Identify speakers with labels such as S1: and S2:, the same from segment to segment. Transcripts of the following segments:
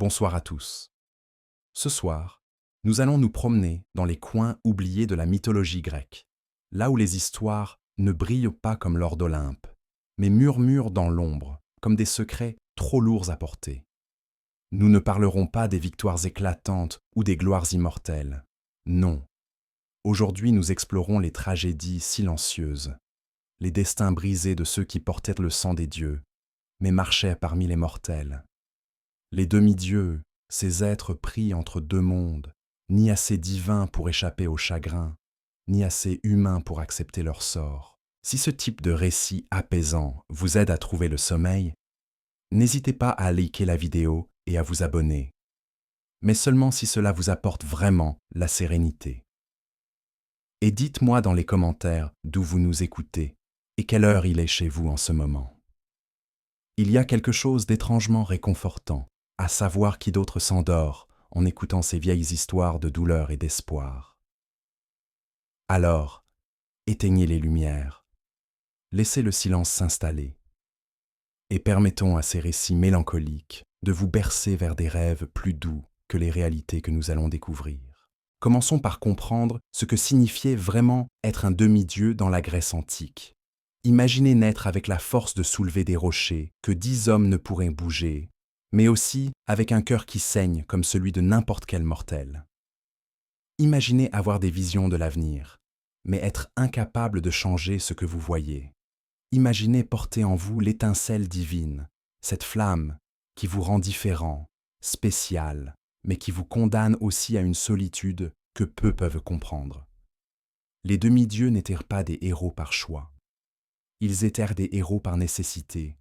S1: Bonsoir à tous. Ce soir, nous allons nous promener dans les coins oubliés de la mythologie grecque, là où les histoires ne brillent pas comme l'or d'Olympe, mais murmurent dans l'ombre, comme des secrets trop lourds à porter. Nous ne parlerons pas des victoires éclatantes ou des gloires immortelles. Non. Aujourd'hui, nous explorons les tragédies silencieuses, les destins brisés de ceux qui portaient le sang des dieux, mais marchaient parmi les mortels. Les demi-dieux, ces êtres pris entre deux mondes, ni assez divins pour échapper au chagrin, ni assez humains pour accepter leur sort. Si ce type de récit apaisant vous aide à trouver le sommeil, n'hésitez pas à liker la vidéo et à vous abonner, mais seulement si cela vous apporte vraiment la sérénité. Et dites-moi dans les commentaires d'où vous nous écoutez et quelle heure il est chez vous en ce moment. Il y a quelque chose d'étrangement réconfortant à savoir qui d'autre s'endort en écoutant ces vieilles histoires de douleur et d'espoir. Alors, éteignez les lumières, laissez le silence s'installer, et permettons à ces récits mélancoliques de vous bercer vers des rêves plus doux que les réalités que nous allons découvrir. Commençons par comprendre ce que signifiait vraiment être un demi-dieu dans la Grèce antique. Imaginez naître avec la force de soulever des rochers que 10 hommes ne pourraient bouger, mais aussi avec un cœur qui saigne comme celui de n'importe quel mortel. Imaginez avoir des visions de l'avenir, mais être incapable de changer ce que vous voyez. Imaginez porter en vous l'étincelle divine, cette flamme qui vous rend différent, spécial, mais qui vous condamne aussi à une solitude que peu peuvent comprendre. Les demi-dieux n'étaient pas des héros par choix. Ils étaient des héros par nécessité,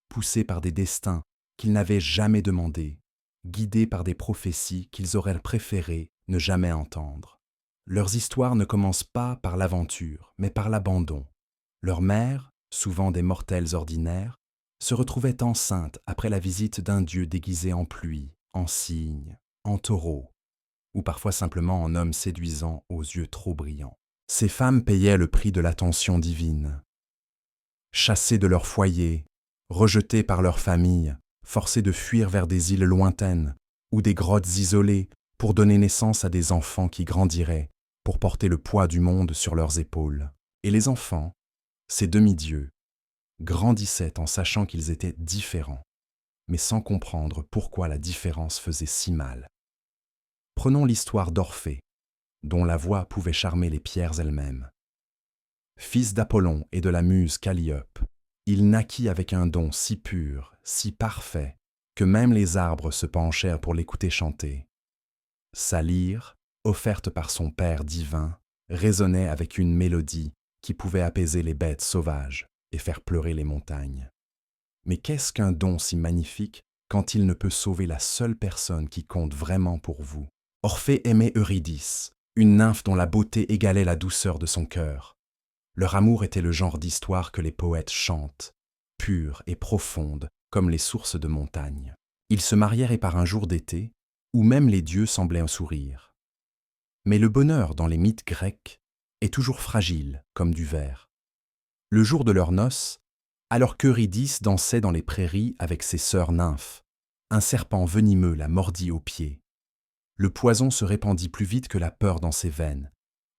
S1: poussés par des destins qu'ils n'avaient jamais demandés, guidés par des prophéties qu'ils auraient préféré ne jamais entendre. Leurs histoires ne commencent pas par l'aventure, mais par l'abandon. Leur mère, souvent des mortels ordinaires, se retrouvait enceinte après la visite d'un dieu déguisé en pluie, en cygne, en taureau, ou parfois simplement en homme séduisant aux yeux trop brillants. Ces femmes payaient le prix de l'attention divine. Chassées de leur foyer, rejetées par leur famille, forcées de fuir vers des îles lointaines ou des grottes isolées pour donner naissance à des enfants qui grandiraient, pour porter le poids du monde sur leurs épaules. Et les enfants, ces demi-dieux, grandissaient en sachant qu'ils étaient différents, mais sans comprendre pourquoi la différence faisait si mal. Prenons l'histoire d'Orphée, dont la voix pouvait charmer les pierres elles-mêmes. Fils d'Apollon et de la muse Calliope, il naquit avec un don si pur, si parfait, que même les arbres se penchèrent pour l'écouter chanter. Sa lyre, offerte par son père divin, résonnait avec une mélodie qui pouvait apaiser les bêtes sauvages et faire pleurer les montagnes. Mais qu'est-ce qu'un don si magnifique quand il ne peut sauver la seule personne qui compte vraiment pour vous? Orphée aimait Eurydice, une nymphe dont la beauté égalait la douceur de son cœur. Leur amour était le genre d'histoire que les poètes chantent, pure et profonde comme les sources de montagne. Ils se marièrent et par un jour d'été, où même les dieux semblaient sourire. Mais le bonheur dans les mythes grecs est toujours fragile comme du verre. Le jour de leurs noces, alors qu'Eurydice dansait dans les prairies avec ses sœurs nymphes, un serpent venimeux la mordit au pied. Le poison se répandit plus vite que la peur dans ses veines,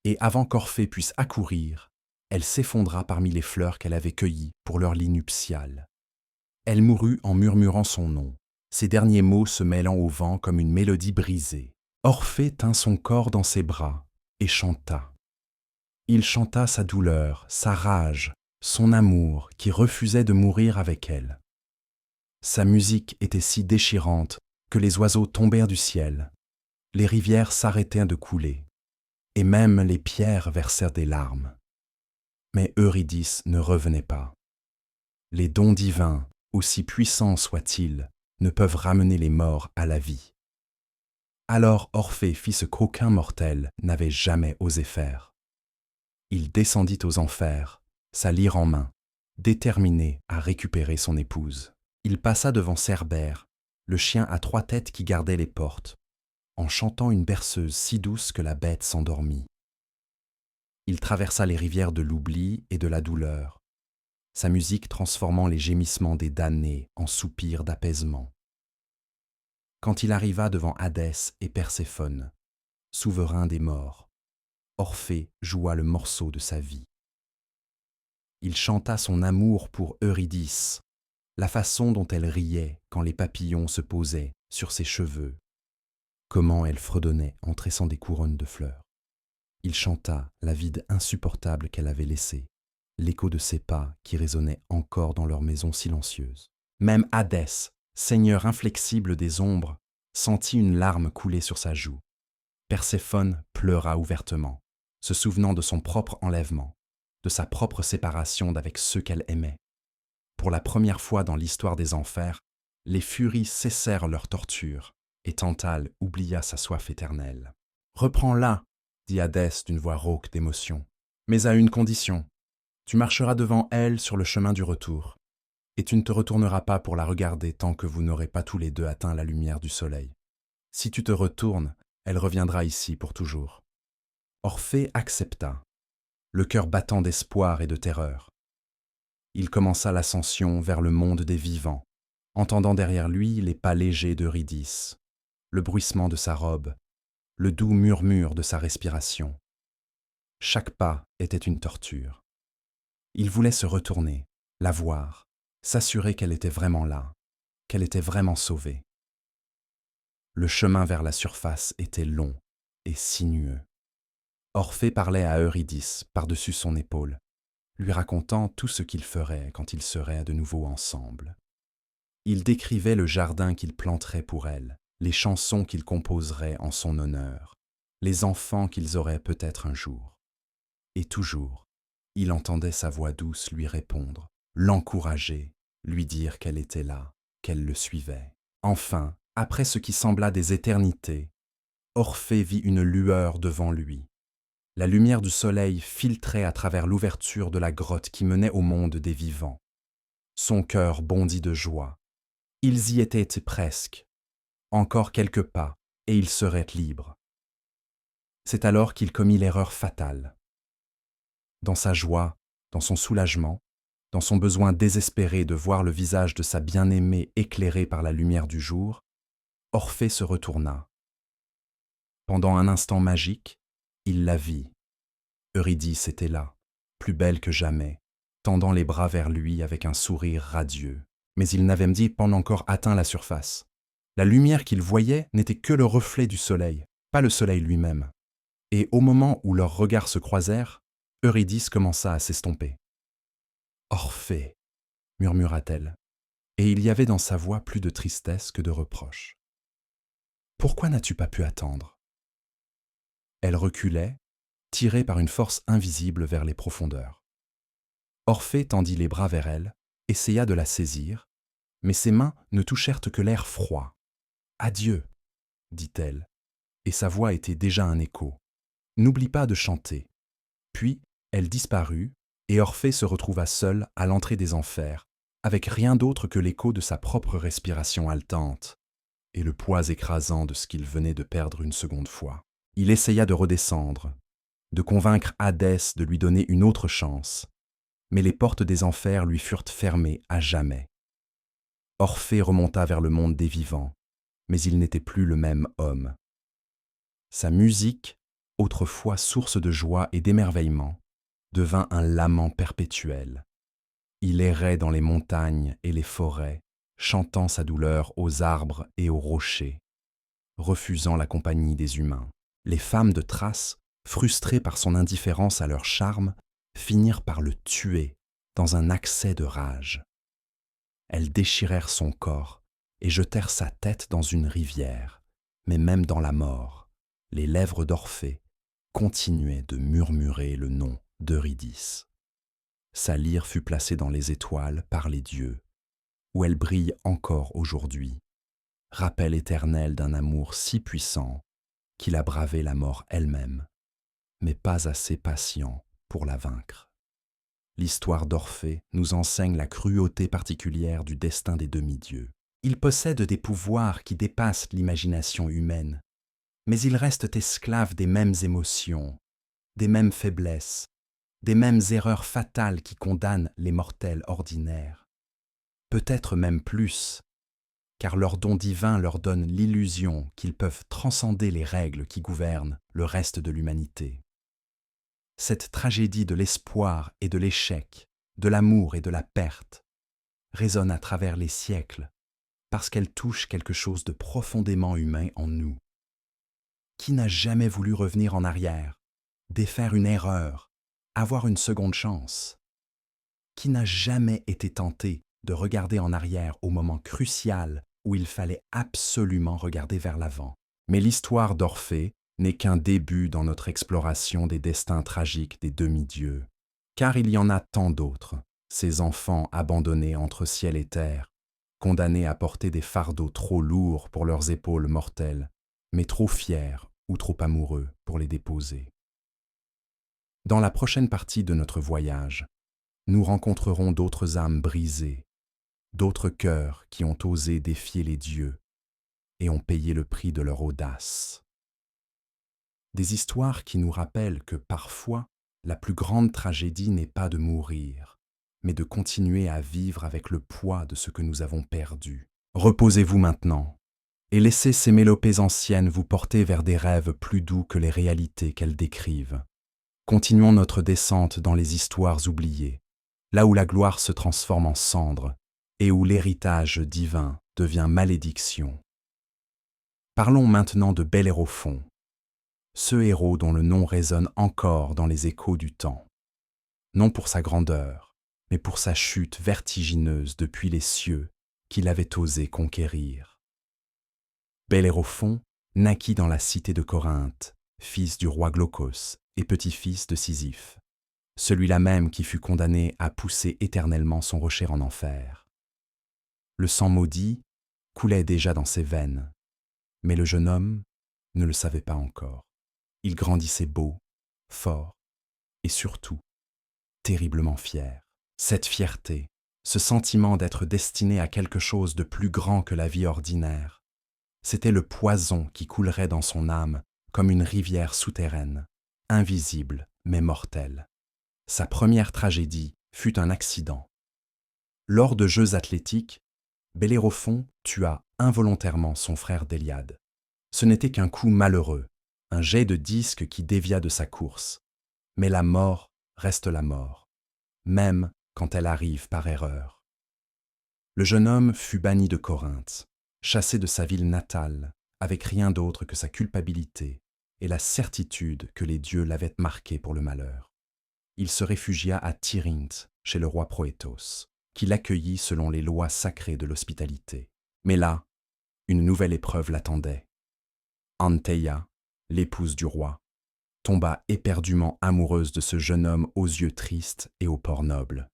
S1: et avant qu'Orphée puisse accourir, elle s'effondra parmi les fleurs qu'elle avait cueillies pour leur lit nuptial. Elle mourut en murmurant son nom, ses derniers mots se mêlant au vent comme une mélodie brisée. Orphée tint son corps dans ses bras et chanta. Il chanta sa douleur, sa rage, son amour qui refusait de mourir avec elle. Sa musique était si déchirante que les oiseaux tombèrent du ciel, les rivières s'arrêtèrent de couler, et même les pierres versèrent des larmes. Mais Eurydice ne revenait pas. Les dons divins, aussi puissants soient-ils, ne peuvent ramener les morts à la vie. Alors Orphée fit ce qu'aucun mortel n'avait jamais osé faire. Il descendit aux enfers, sa lyre en main, déterminé à récupérer son épouse. Il passa devant Cerbère, le chien à 3 têtes qui gardait les portes, en chantant une berceuse si douce que la bête s'endormit. Il traversa les rivières de l'oubli et de la douleur, sa musique transformant les gémissements des damnés en soupirs d'apaisement. Quand il arriva devant Hadès et Perséphone, souverain des morts, Orphée joua le morceau de sa vie. Il chanta son amour pour Eurydice, la façon dont elle riait quand les papillons se posaient sur ses cheveux, comment elle fredonnait en tressant des couronnes de fleurs. Il chanta la vide insupportable qu'elle avait laissée, l'écho de ses pas qui résonnait encore dans leur maison silencieuse. Même Hadès, seigneur inflexible des ombres, sentit une larme couler sur sa joue. Perséphone pleura ouvertement, se souvenant de son propre enlèvement, de sa propre séparation d'avec ceux qu'elle aimait. Pour la première fois dans l'histoire des enfers, les furies cessèrent leur torture, et Tantale oublia sa soif éternelle. « Reprends-la, dit Hadès d'une voix rauque d'émotion, mais à une condition. Tu marcheras devant elle sur le chemin du retour, et tu ne te retourneras pas pour la regarder tant que vous n'aurez pas tous les deux atteint la lumière du soleil. Si tu te retournes, elle reviendra ici pour toujours. » Orphée accepta, le cœur battant d'espoir et de terreur. Il commença l'ascension vers le monde des vivants, entendant derrière lui les pas légers d'Eurydice, le bruissement de sa robe, le doux murmure de sa respiration. Chaque pas était une torture. Il voulait se retourner, la voir, s'assurer qu'elle était vraiment là, qu'elle était vraiment sauvée. Le chemin vers la surface était long et sinueux. Orphée parlait à Eurydice par-dessus son épaule, lui racontant tout ce qu'il ferait quand ils seraient de nouveau ensemble. Il décrivait le jardin qu'il planterait pour elle, les chansons qu'il composerait en son honneur, les enfants qu'ils auraient peut-être un jour. Et toujours, il entendait sa voix douce lui répondre, l'encourager, lui dire qu'elle était là, qu'elle le suivait. Enfin, après ce qui sembla des éternités, Orphée vit une lueur devant lui. La lumière du soleil filtrait à travers l'ouverture de la grotte qui menait au monde des vivants. Son cœur bondit de joie. Ils y étaient presque. Encore quelques pas, et ils seraient libres. C'est alors qu'il commit l'erreur fatale. Dans sa joie, dans son soulagement, dans son besoin désespéré de voir le visage de sa bien-aimée éclairé par la lumière du jour, Orphée se retourna. Pendant un instant magique, il la vit. Eurydice était là, plus belle que jamais, tendant les bras vers lui avec un sourire radieux. Mais il n'avait pas encore atteint la surface. La lumière qu'il voyait n'était que le reflet du soleil, pas le soleil lui-même. Et au moment où leurs regards se croisèrent, Eurydice commença à s'estomper. « Orphée » murmura-t-elle, et il y avait dans sa voix plus de tristesse que de reproche. « Pourquoi n'as-tu pas pu attendre ?» Elle reculait, tirée par une force invisible vers les profondeurs. Orphée tendit les bras vers elle, essaya de la saisir, mais ses mains ne touchèrent que l'air froid. « Adieu, dit-elle, et sa voix était déjà un écho. N'oublie pas de chanter. Puis, elle disparut, et Orphée se retrouva seul à l'entrée des enfers, avec rien d'autre que l'écho de sa propre respiration haletante et le poids écrasant de ce qu'il venait de perdre une seconde fois. Il essaya de redescendre, de convaincre Hadès de lui donner une autre chance, mais les portes des enfers lui furent fermées à jamais. Orphée remonta vers le monde des vivants, mais il n'était plus le même homme. Sa musique, autrefois source de joie et d'émerveillement, devint un lament perpétuel. Il errait dans les montagnes et les forêts, chantant sa douleur aux arbres et aux rochers, refusant la compagnie des humains. Les femmes de Thrace, frustrées par son indifférence à leur charme, finirent par le tuer dans un accès de rage. Elles déchirèrent son corps et jetèrent sa tête dans une rivière, mais même dans la mort, les lèvres d'Orphée continuaient de murmurer le nom d'Eurydice. Sa lyre fut placée dans les étoiles par les dieux, où elle brille encore aujourd'hui, rappel éternel d'un amour si puissant qu'il a bravé la mort elle-même, mais pas assez patient pour la vaincre. L'histoire d'Orphée nous enseigne la cruauté particulière du destin des demi-dieux. Ils possèdent des pouvoirs qui dépassent l'imagination humaine, mais ils restent esclaves des mêmes émotions, des mêmes faiblesses, des mêmes erreurs fatales qui condamnent les mortels ordinaires. Peut-être même plus, car leur don divin leur donne l'illusion qu'ils peuvent transcender les règles qui gouvernent le reste de l'humanité. Cette tragédie de l'espoir et de l'échec, de l'amour et de la perte, résonne à travers les siècles parce qu'elle touche quelque chose de profondément humain en nous. Qui n'a jamais voulu revenir en arrière, défaire une erreur, avoir une seconde chance? Qui n'a jamais été tenté de regarder en arrière au moment crucial où il fallait absolument regarder vers l'avant? Mais l'histoire d'Orphée n'est qu'un début dans notre exploration des destins tragiques des demi-dieux, car il y en a tant d'autres, ces enfants abandonnés entre ciel et terre, condamnés à porter des fardeaux trop lourds pour leurs épaules mortelles, mais trop fiers ou trop amoureux pour les déposer. Dans la prochaine partie de notre voyage, nous rencontrerons d'autres âmes brisées, d'autres cœurs qui ont osé défier les dieux et ont payé le prix de leur audace. Des histoires qui nous rappellent que parfois, la plus grande tragédie n'est pas de mourir, mais de continuer à vivre avec le poids de ce que nous avons perdu. Reposez-vous maintenant et laissez ces mélopées anciennes vous porter vers des rêves plus doux que les réalités qu'elles décrivent. Continuons notre descente dans les histoires oubliées, là où la gloire se transforme en cendre et où l'héritage divin devient malédiction. Parlons maintenant de Bellérophon, ce héros dont le nom résonne encore dans les échos du temps, non pour sa grandeur, mais pour sa chute vertigineuse depuis les cieux qu'il avait osé conquérir. Bellérophon naquit dans la cité de Corinthe, fils du roi Glaucos et petit-fils de Sisyphe, celui-là même qui fut condamné à pousser éternellement son rocher en enfer. Le sang maudit coulait déjà dans ses veines, mais le jeune homme ne le savait pas encore. Il grandissait beau, fort et surtout terriblement fier. Cette fierté, ce sentiment d'être destiné à quelque chose de plus grand que la vie ordinaire, c'était le poison qui coulerait dans son âme comme une rivière souterraine, invisible mais mortelle. Sa première tragédie fut un accident. Lors de Jeux athlétiques, Bellérophon tua involontairement son frère d'Éliade. Ce n'était qu'un coup malheureux, un jet de disque qui dévia de sa course. Mais la mort reste la mort, même quand elle arrive par erreur. Le jeune homme fut banni de Corinthe, chassé de sa ville natale, avec rien d'autre que sa culpabilité et la certitude que les dieux l'avaient marqué pour le malheur. Il se réfugia à Tirynthe, chez le roi Proétos, qui l'accueillit selon les lois sacrées de l'hospitalité. Mais là, une nouvelle épreuve l'attendait. Anteia, l'épouse du roi, tomba éperdument amoureuse de ce jeune homme aux yeux tristes et au port noble.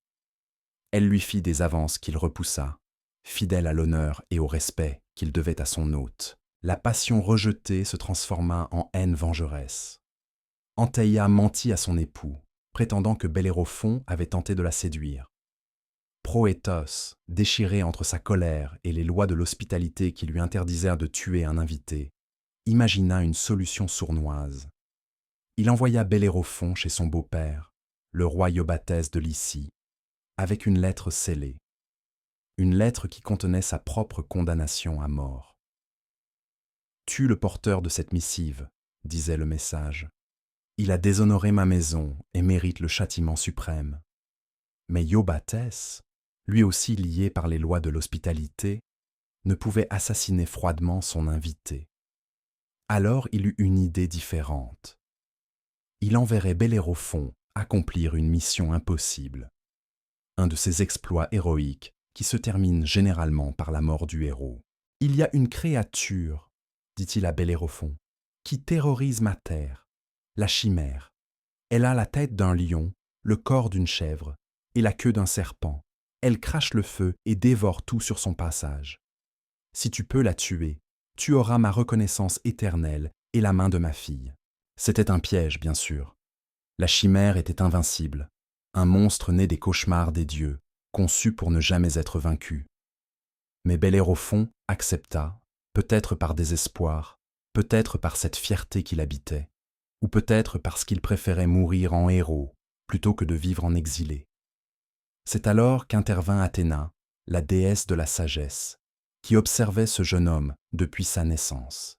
S1: Elle lui fit des avances qu'il repoussa, fidèle à l'honneur et au respect qu'il devait à son hôte. La passion rejetée se transforma en haine vengeresse. Anteia mentit à son époux, prétendant que Bellérophon avait tenté de la séduire. Proétos, déchiré entre sa colère et les lois de l'hospitalité qui lui interdisèrent de tuer un invité, imagina une solution sournoise. Il envoya Bellérophon chez son beau-père, le roi Iobathès de Lycie, avec une lettre scellée. Une lettre qui contenait sa propre condamnation à mort. « Tue le porteur de cette missive, » disait le message. « Il a déshonoré ma maison et mérite le châtiment suprême. » Mais Iobathès, lui aussi lié par les lois de l'hospitalité, ne pouvait assassiner froidement son invité. Alors il eut une idée différente. Il enverrait Bellérophon accomplir une mission impossible, un de ces exploits héroïques qui se termine généralement par la mort du héros. « Il y a une créature, dit-il à Bellérophon, qui terrorise ma terre, la chimère. Elle a la tête d'un lion, le corps d'une chèvre et la queue d'un serpent. Elle crache le feu et dévore tout sur son passage. Si tu peux la tuer, tu auras ma reconnaissance éternelle et la main de ma fille. » C'était un piège, bien sûr. La chimère était invincible, un monstre né des cauchemars des dieux, conçu pour ne jamais être vaincu. Mais Bellérophon accepta, peut-être par désespoir, peut-être par cette fierté qui l'habitait, ou peut-être parce qu'il préférait mourir en héros plutôt que de vivre en exilé. C'est alors qu'intervint Athéna, la déesse de la sagesse, qui observait ce jeune homme depuis sa naissance.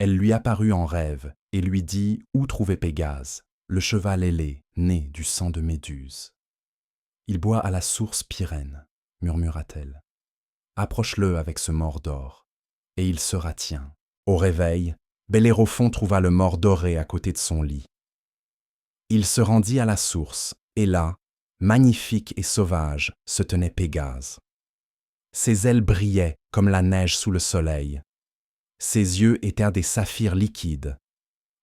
S1: Elle lui apparut en rêve et lui dit où trouver Pégase, le cheval ailé, né du sang de Méduse. « Il boit à la source Pyrène, murmura-t-elle. Approche-le avec ce mors d'or, et il sera tien. » Au réveil, Bellérophon trouva le mors doré à côté de son lit. Il se rendit à la source, et là, magnifique et sauvage, se tenait Pégase. Ses ailes brillaient comme la neige sous le soleil. Ses yeux étaient des saphirs liquides,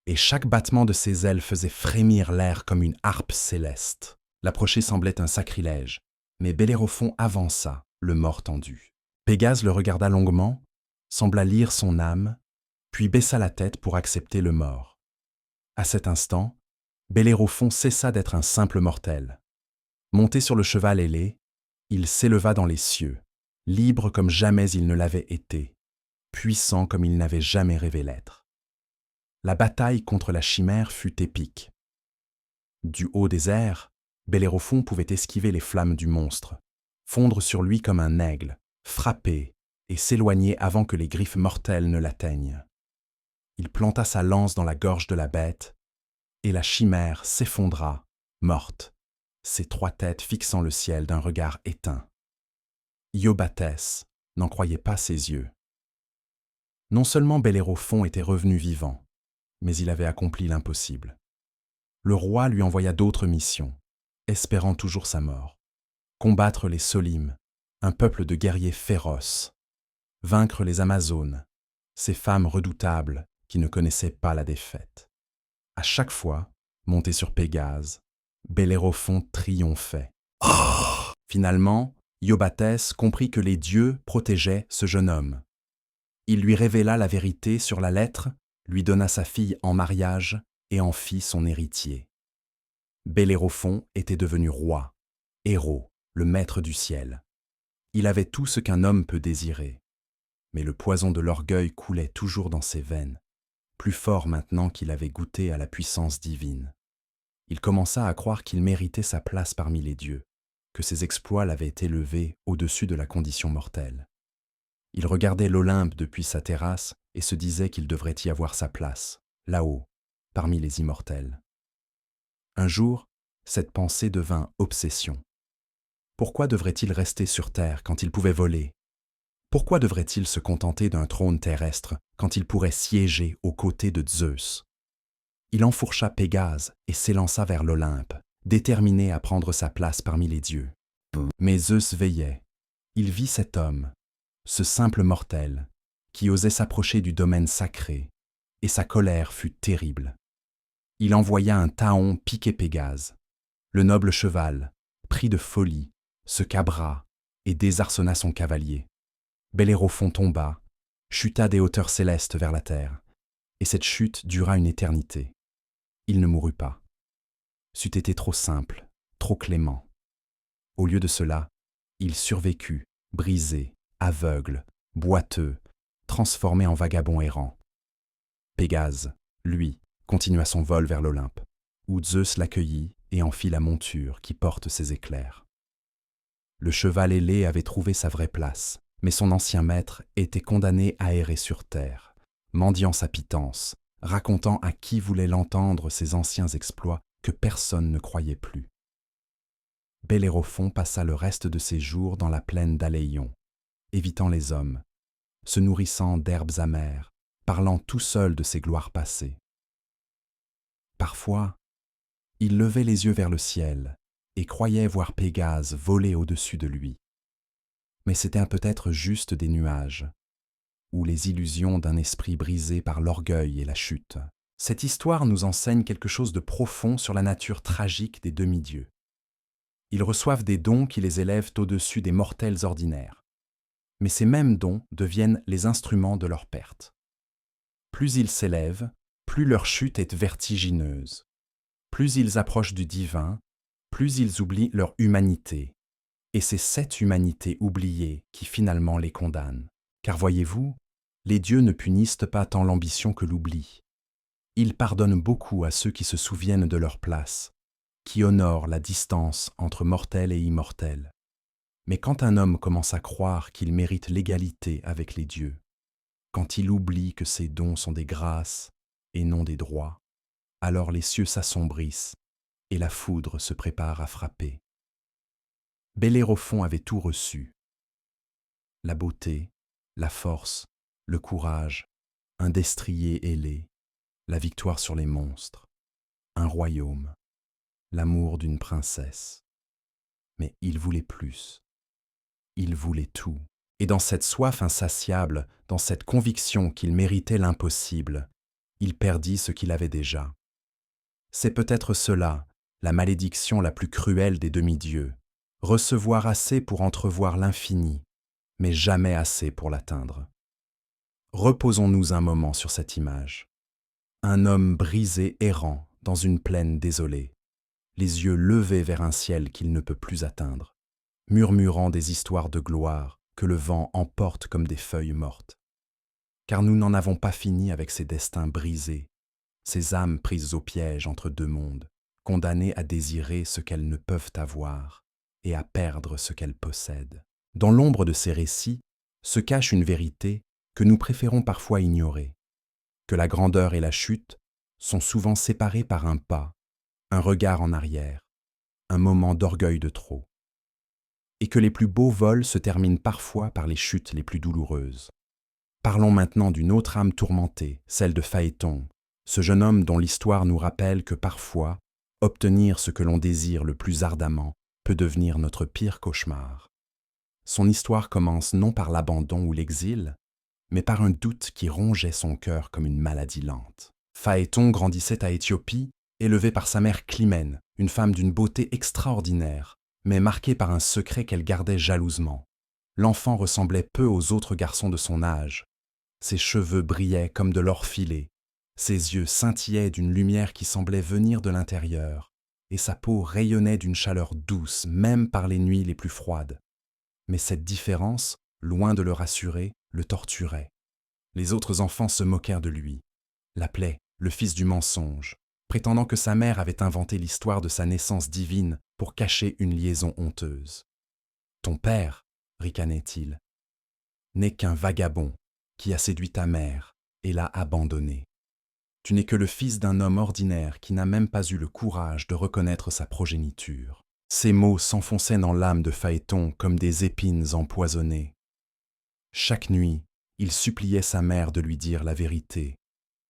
S1: et chaque battement de ses ailes faisait frémir l'air comme une harpe céleste. L'approcher semblait un sacrilège, mais Bellérophon avança, le mors tendu. Pégase le regarda longuement, sembla lire son âme, puis baissa la tête pour accepter le mort. À cet instant, Bellérophon cessa d'être un simple mortel. Monté sur le cheval ailé, il s'éleva dans les cieux, libre comme jamais il ne l'avait été, puissant comme il n'avait jamais rêvé l'être. La bataille contre la chimère fut épique. Du haut des airs, Bellérophon pouvait esquiver les flammes du monstre, fondre sur lui comme un aigle, frapper et s'éloigner avant que les griffes mortelles ne l'atteignent. Il planta sa lance dans la gorge de la bête, et la chimère s'effondra, morte, ses trois têtes fixant le ciel d'un regard éteint. Iobathès n'en croyait pas ses yeux. Non seulement Bellérophon était revenu vivant, mais il avait accompli l'impossible. Le roi lui envoya d'autres missions, espérant toujours sa mort. Combattre les Solimes, un peuple de guerriers féroces. Vaincre les Amazones, ces femmes redoutables qui ne connaissaient pas la défaite. À chaque fois, monté sur Pégase, Bellérophon triomphait. Finalement, Iobathès comprit que les dieux protégeaient ce jeune homme. Il lui révéla la vérité sur la lettre, lui donna sa fille en mariage et en fit son héritier. Bellérophon était devenu roi, héros, le maître du ciel. Il avait tout ce qu'un homme peut désirer. Mais le poison de l'orgueil coulait toujours dans ses veines, plus fort maintenant qu'il avait goûté à la puissance divine. Il commença à croire qu'il méritait sa place parmi les dieux, que ses exploits l'avaient élevé au-dessus de la condition mortelle. Il regardait l'Olympe depuis sa terrasse et se disait qu'il devrait y avoir sa place, là-haut, parmi les immortels. Un jour, cette pensée devint obsession. Pourquoi devrait-il rester sur terre quand il pouvait voler? Pourquoi devrait-il se contenter d'un trône terrestre quand il pourrait siéger aux côtés de Zeus? Il enfourcha Pégase et s'élança vers l'Olympe, déterminé à prendre sa place parmi les dieux. Mais Zeus veillait. Il vit cet homme, ce simple mortel, qui osait s'approcher du domaine sacré, et sa colère fut terrible. Il envoya un taon piquer Pégase. Le noble cheval, pris de folie, se cabra et désarçonna son cavalier. Bellérophon tomba, chuta des hauteurs célestes vers la terre, et cette chute dura une éternité. Il ne mourut pas. C'eût été trop simple, trop clément. Au lieu de cela, il survécut, brisé, aveugle, boiteux, transformé en vagabond errant. Pégase, lui, continua son vol vers l'Olympe, où Zeus l'accueillit et en fit la monture qui porte ses éclairs. Le cheval ailé avait trouvé sa vraie place, mais son ancien maître était condamné à errer sur terre, mendiant sa pitance, racontant à qui voulait l'entendre ses anciens exploits que personne ne croyait plus. Bellérophon passa le reste de ses jours dans la plaine d'Aléion, évitant les hommes, se nourrissant d'herbes amères, parlant tout seul de ses gloires passées. Parfois, il levait les yeux vers le ciel et croyait voir Pégase voler au-dessus de lui. Mais c'étaient peut-être juste des nuages, ou les illusions d'un esprit brisé par l'orgueil et la chute. Cette histoire nous enseigne quelque chose de profond sur la nature tragique des demi-dieux. Ils reçoivent des dons qui les élèvent au-dessus des mortels ordinaires. Mais ces mêmes dons deviennent les instruments de leur perte. Plus ils s'élèvent, plus leur chute est vertigineuse. Plus ils approchent du divin, plus ils oublient leur humanité. Et c'est cette humanité oubliée qui finalement les condamne. Car voyez-vous, les dieux ne punissent pas tant l'ambition que l'oubli. Ils pardonnent beaucoup à ceux qui se souviennent de leur place, qui honorent la distance entre mortel et immortel. Mais quand un homme commence à croire qu'il mérite l'égalité avec les dieux, quand il oublie que ses dons sont des grâces et non des droits, alors les cieux s'assombrissent et la foudre se prépare à frapper. Bellérophon avait tout reçu. La beauté, la force, le courage, un destrier ailé, la victoire sur les monstres, un royaume, l'amour d'une princesse. Mais il voulait plus. Il voulait tout. Et dans cette soif insatiable, dans cette conviction qu'il méritait l'impossible, il perdit ce qu'il avait déjà. C'est peut-être cela, la malédiction la plus cruelle des demi-dieux, recevoir assez pour entrevoir l'infini, mais jamais assez pour l'atteindre. Reposons-nous un moment sur cette image. Un homme brisé errant dans une plaine désolée, les yeux levés vers un ciel qu'il ne peut plus atteindre, murmurant des histoires de gloire que le vent emporte comme des feuilles mortes. Car nous n'en avons pas fini avec ces destins brisés, ces âmes prises au piège entre deux mondes, condamnées à désirer ce qu'elles ne peuvent avoir et à perdre ce qu'elles possèdent. Dans l'ombre de ces récits se cache une vérité que nous préférons parfois ignorer, que la grandeur et la chute sont souvent séparées par un pas, un regard en arrière, un moment d'orgueil de trop, et que les plus beaux vols se terminent parfois par les chutes les plus douloureuses. Parlons maintenant d'une autre âme tourmentée, celle de Phaéton, ce jeune homme dont l'histoire nous rappelle que parfois, obtenir ce que l'on désire le plus ardemment peut devenir notre pire cauchemar. Son histoire commence non par l'abandon ou l'exil, mais par un doute qui rongeait son cœur comme une maladie lente. Phaéton grandissait à Éthiopie, élevé par sa mère Clymène, une femme d'une beauté extraordinaire, mais marquée par un secret qu'elle gardait jalousement. L'enfant ressemblait peu aux autres garçons de son âge. Ses cheveux brillaient comme de l'or filé, ses yeux scintillaient d'une lumière qui semblait venir de l'intérieur, et sa peau rayonnait d'une chaleur douce, même par les nuits les plus froides. Mais cette différence, loin de le rassurer, le torturait. Les autres enfants se moquèrent de lui, l'appelaient le fils du mensonge, prétendant que sa mère avait inventé l'histoire de sa naissance divine pour cacher une liaison honteuse. « Ton père, ricanait-il, n'est qu'un vagabond qui a séduit ta mère et l'a abandonnée. Tu n'es que le fils d'un homme ordinaire qui n'a même pas eu le courage de reconnaître sa progéniture. » Ces mots s'enfonçaient dans l'âme de Phaéton comme des épines empoisonnées. Chaque nuit, il suppliait sa mère de lui dire la vérité.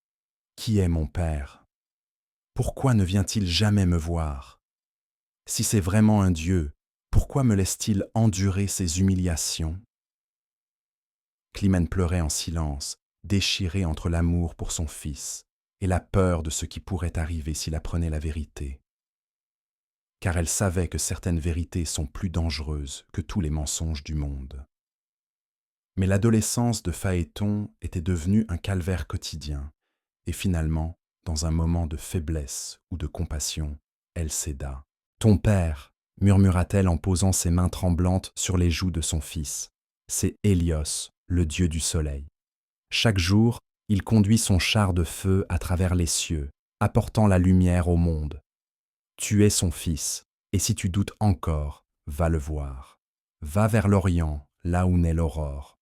S1: « Qui est mon père ? Pourquoi ne vient-il jamais me voir ? Si c'est vraiment un Dieu, pourquoi me laisse-t-il endurer ces humiliations ?» Clymène pleurait en silence, déchirée entre l'amour pour son fils et la peur de ce qui pourrait arriver s'il apprenait la vérité. Car elle savait que certaines vérités sont plus dangereuses que tous les mensonges du monde. Mais l'adolescence de Phaéton était devenue un calvaire quotidien, et finalement, dans un moment de faiblesse ou de compassion, elle céda. « Ton père, murmura-t-elle en posant ses mains tremblantes sur les joues de son fils, c'est Hélios, le dieu du soleil. Chaque jour, il conduit son char de feu à travers les cieux, apportant la lumière au monde. Tu es son fils, et si tu doutes encore, va le voir. Va vers l'Orient, là où naît l'aurore.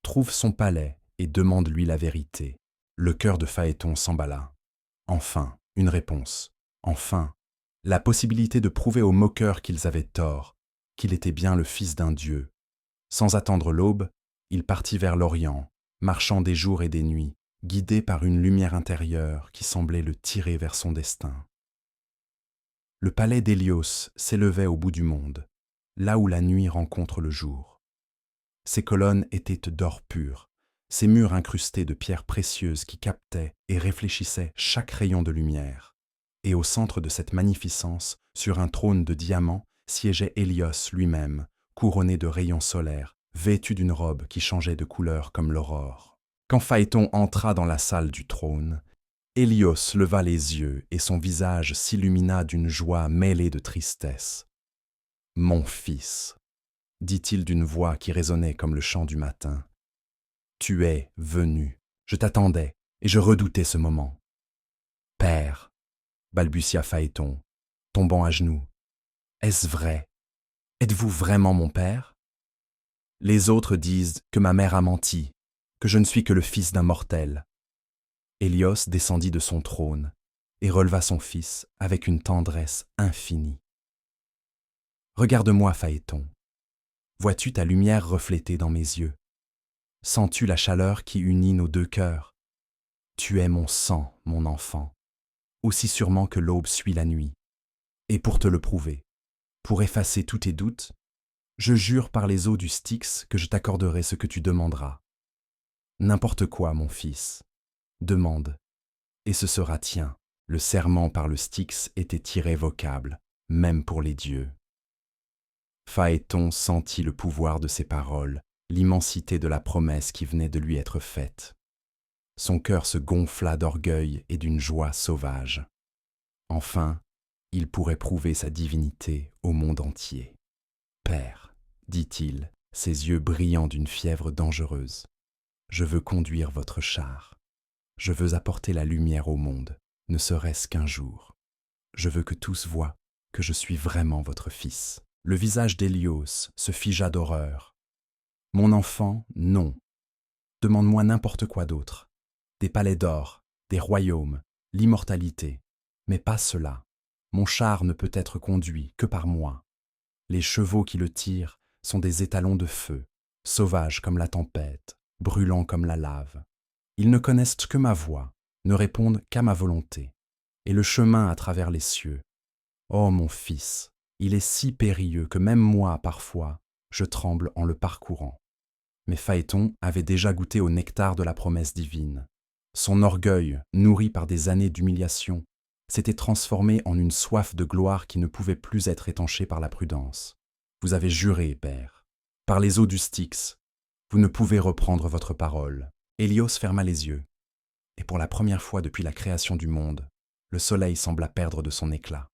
S1: Trouve son palais et demande-lui la vérité. » Le cœur de Phaéton s'emballa. Enfin, une réponse. Enfin, la possibilité de prouver aux moqueurs qu'ils avaient tort, qu'il était bien le fils d'un dieu. Sans attendre l'aube, il partit vers l'Orient, marchant des jours et des nuits, guidé par une lumière intérieure qui semblait le tirer vers son destin. Le palais d'Hélios s'élevait au bout du monde, là où la nuit rencontre le jour. Ses colonnes étaient d'or pur, ses murs incrustés de pierres précieuses qui captaient et réfléchissaient chaque rayon de lumière. Et au centre de cette magnificence, sur un trône de diamants, siégeait Hélios lui-même, couronné de rayons solaires, vêtu d'une robe qui changeait de couleur comme l'aurore. Quand Phaéton entra dans la salle du trône, Hélios leva les yeux et son visage s'illumina d'une joie mêlée de tristesse. « Mon fils, dit-il d'une voix qui résonnait comme le chant du matin, tu es venu, je t'attendais et je redoutais ce moment. Père, balbutia Phaéton, tombant à genoux, est-ce vrai? Êtes-vous vraiment mon père ? Les autres disent que ma mère a menti, que je ne suis que le fils d'un mortel. » Hélios descendit de son trône et releva son fils avec une tendresse infinie. « Regarde-moi, Phaéton. Vois-tu ta lumière reflétée dans mes yeux? Sens-tu la chaleur qui unit nos deux cœurs? Tu es mon sang, mon enfant, aussi sûrement que l'aube suit la nuit. Et pour te le prouver, pour effacer tous tes doutes, je jure par les eaux du Styx que je t'accorderai ce que tu demanderas. N'importe quoi, mon fils. Demande, et ce sera tien. Le serment par le Styx était irrévocable, même pour les dieux. » Phaéton sentit le pouvoir de ces paroles, l'immensité de la promesse qui venait de lui être faite. Son cœur se gonfla d'orgueil et d'une joie sauvage. Enfin, il pourrait prouver sa divinité au monde entier. « Père, dit-il, ses yeux brillant d'une fièvre dangereuse, je veux conduire votre char. Je veux apporter la lumière au monde, ne serait-ce qu'un jour. Je veux que tous voient que je suis vraiment votre fils. » Le visage d'Hélios se figea d'horreur. « Mon enfant, non. Demande-moi n'importe quoi d'autre. Des palais d'or, des royaumes, l'immortalité. Mais pas cela. Mon char ne peut être conduit que par moi. Les chevaux qui le tirent sont des étalons de feu, sauvages comme la tempête, brûlants comme la lave. Ils ne connaissent que ma voix, ne répondent qu'à ma volonté. Et le chemin à travers les cieux. Oh mon fils, il est si périlleux que même moi, parfois, je tremble en le parcourant. » Mais Phaéton avait déjà goûté au nectar de la promesse divine. Son orgueil, nourri par des années d'humiliation, s'était transformé en une soif de gloire qui ne pouvait plus être étanchée par la prudence. « Vous avez juré, père. Par les eaux du Styx, vous ne pouvez reprendre votre parole. » Hélios ferma les yeux, et pour la première fois depuis la création du monde, le soleil sembla perdre de son éclat.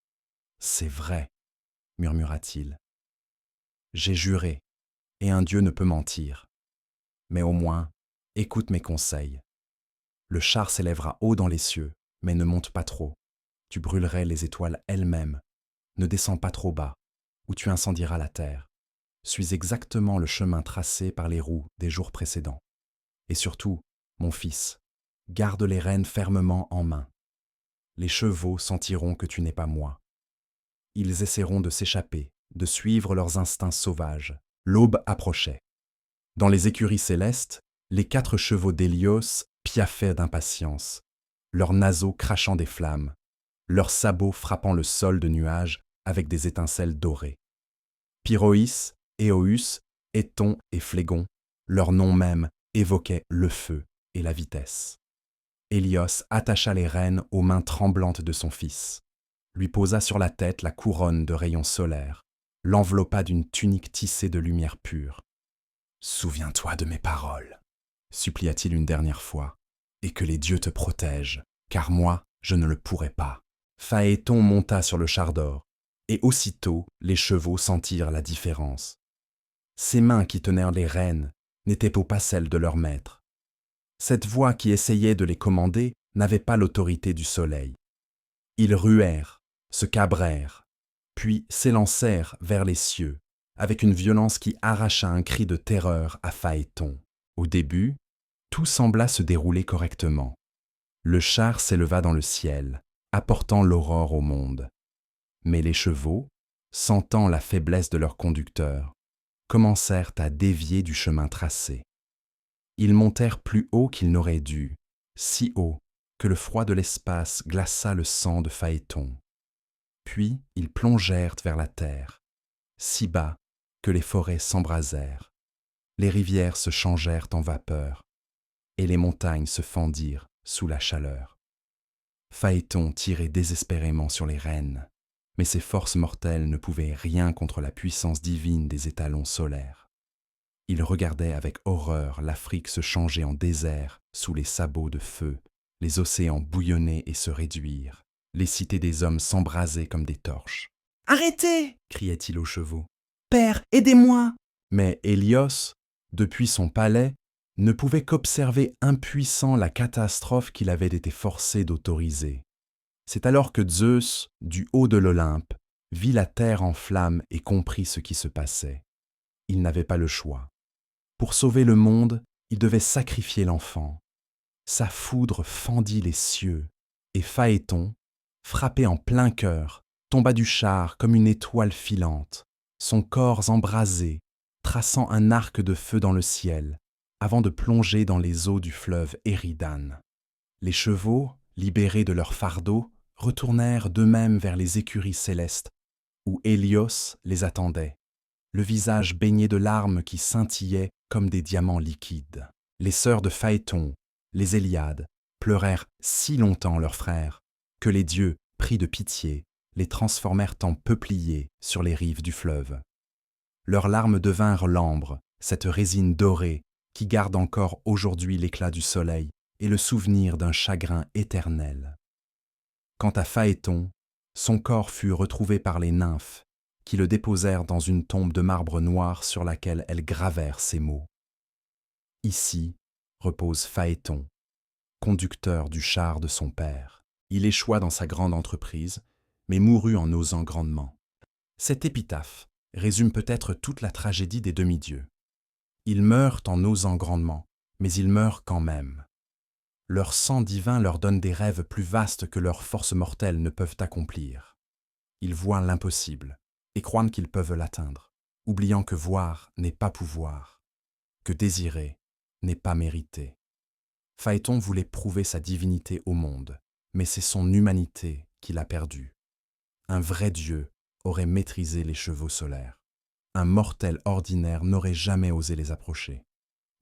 S1: « C'est vrai, » murmura-t-il. « J'ai juré, et un dieu ne peut mentir. Mais au moins, écoute mes conseils. Le char s'élèvera haut dans les cieux, mais ne monte pas trop. Tu brûlerais les étoiles elles-mêmes. Ne descends pas trop bas, ou tu incendieras la terre. Suis exactement le chemin tracé par les roues des jours précédents. Et surtout, mon fils, garde les rênes fermement en main. Les chevaux sentiront que tu n'es pas moi. Ils essaieront de s'échapper, de suivre leurs instincts sauvages. L'aube approchait. Dans les écuries célestes, les 4 chevaux d'Hélios piaffaient d'impatience, leurs naseaux crachant des flammes, leurs sabots frappant le sol de nuages avec des étincelles dorées. Pyroïs, Éous, Éton et Phlégon, leur nom même évoquait le feu et la vitesse. Hélios attacha les rênes aux mains tremblantes de son fils, lui posa sur la tête la couronne de rayons solaires, l'enveloppa d'une tunique tissée de lumière pure. « Souviens-toi de mes paroles, » supplia-t-il une dernière fois, « et que les dieux te protègent, car moi, je ne le pourrai pas. » Phaéton monta sur le char d'or, et aussitôt les chevaux sentirent la différence. Ses mains qui tenaient les rênes n'étaient pas celles de leur maître. Cette voix qui essayait de les commander n'avait pas l'autorité du soleil. Ils ruèrent, se cabrèrent, puis s'élancèrent vers les cieux, avec une violence qui arracha un cri de terreur à Phaéton. Au début, tout sembla se dérouler correctement. Le char s'éleva dans le ciel, apportant l'aurore au monde. Mais les chevaux, sentant la faiblesse de leur conducteur, commencèrent à dévier du chemin tracé. Ils montèrent plus haut qu'ils n'auraient dû, si haut que le froid de l'espace glaça le sang de Phaéton. Puis ils plongèrent vers la terre, si bas que les forêts s'embrasèrent, les rivières se changèrent en vapeur, et les montagnes se fendirent sous la chaleur. Phaéton tirait désespérément sur les rênes, mais ses forces mortelles ne pouvaient rien contre la puissance divine des étalons solaires. Il regardait avec horreur l'Afrique se changer en désert sous les sabots de feu, les océans bouillonner et se réduire, les cités des hommes s'embraser comme des torches. « Arrêtez !» criait-il aux chevaux. « Père, aidez-moi !» Mais Hélios, depuis son palais, ne pouvait qu'observer impuissant la catastrophe qu'il avait été forcé d'autoriser. C'est alors que Zeus, du haut de l'Olympe, vit la terre en flammes et comprit ce qui se passait. il n'avait pas le choix. Pour sauver le monde, il devait sacrifier l'enfant. Sa foudre fendit les cieux, et Phaéton, frappé en plein cœur, tomba du char comme une étoile filante, son corps embrasé, traçant un arc de feu dans le ciel, avant de plonger dans les eaux du fleuve Éridane. Les chevaux, libérés de leur fardeau, retournèrent d'eux-mêmes vers les écuries célestes, où Hélios les attendait, le visage baigné de larmes qui scintillaient comme des diamants liquides. Les sœurs de Phaéton, les Héliades, pleurèrent si longtemps leurs frères, que les dieux, pris de pitié, les transformèrent en peupliers sur les rives du fleuve. Leurs larmes devinrent l'ambre, cette résine dorée qui garde encore aujourd'hui l'éclat du soleil et le souvenir d'un chagrin éternel. Quant à Phaéton, son corps fut retrouvé par les nymphes, qui le déposèrent dans une tombe de marbre noir sur laquelle elles gravèrent ces mots. Ici repose Phaéton, conducteur du char de son père. Il échoua dans sa grande entreprise, mais mourut en osant grandement. Cette épitaphe résume peut-être toute la tragédie des demi-dieux. Ils meurent en osant grandement, mais ils meurent quand même. Leur sang divin leur donne des rêves plus vastes que leurs forces mortelles ne peuvent accomplir. Ils voient l'impossible et croient qu'ils peuvent l'atteindre, oubliant que voir n'est pas pouvoir, que désirer n'est pas mériter. Phaéton voulait prouver sa divinité au monde, mais c'est son humanité qu'il a perdue. Un vrai dieu aurait maîtrisé les chevaux solaires. Un mortel ordinaire n'aurait jamais osé les approcher.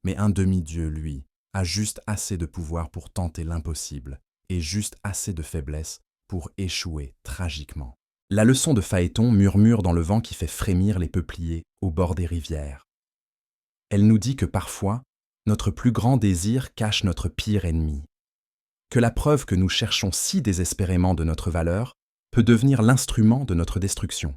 S1: Mais un demi-dieu, lui, a juste assez de pouvoir pour tenter l'impossible et juste assez de faiblesse pour échouer tragiquement. La leçon de Phaéton murmure dans le vent qui fait frémir les peupliers au bord des rivières. Elle nous dit que parfois, notre plus grand désir cache notre pire ennemi, que la preuve que nous cherchons si désespérément de notre valeur peut devenir l'instrument de notre destruction,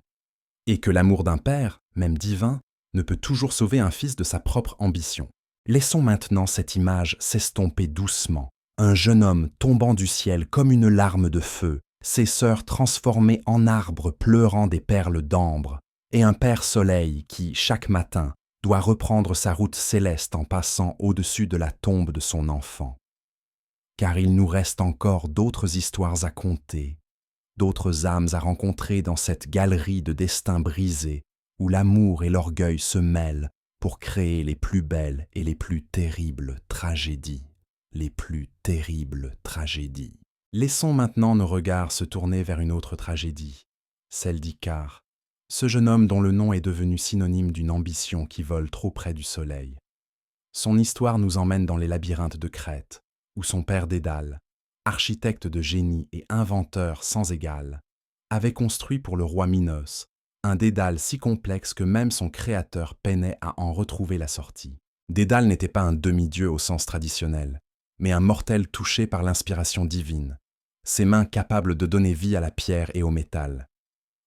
S1: et que l'amour d'un père, même divin, ne peut toujours sauver un fils de sa propre ambition. Laissons maintenant cette image s'estomper doucement. Un jeune homme tombant du ciel comme une larme de feu, ses sœurs transformées en arbres pleurant des perles d'ambre, et un père soleil qui, chaque matin, doit reprendre sa route céleste en passant au-dessus de la tombe de son enfant. Car il nous reste encore d'autres histoires à conter, d'autres âmes à rencontrer dans cette galerie de destins brisés, où l'amour et l'orgueil se mêlent pour créer les plus belles et les plus terribles tragédies. Les plus terribles tragédies. Laissons maintenant nos regards se tourner vers une autre tragédie, celle d'Icare, ce jeune homme dont le nom est devenu synonyme d'une ambition qui vole trop près du soleil. Son histoire nous emmène dans les labyrinthes de Crète, où son père Dédale, architecte de génie et inventeur sans égal, avait construit pour le roi Minos un Dédale si complexe que même son créateur peinait à en retrouver la sortie. Dédale n'était pas un demi-dieu au sens traditionnel, mais un mortel touché par l'inspiration divine, ses mains capables de donner vie à la pierre et au métal.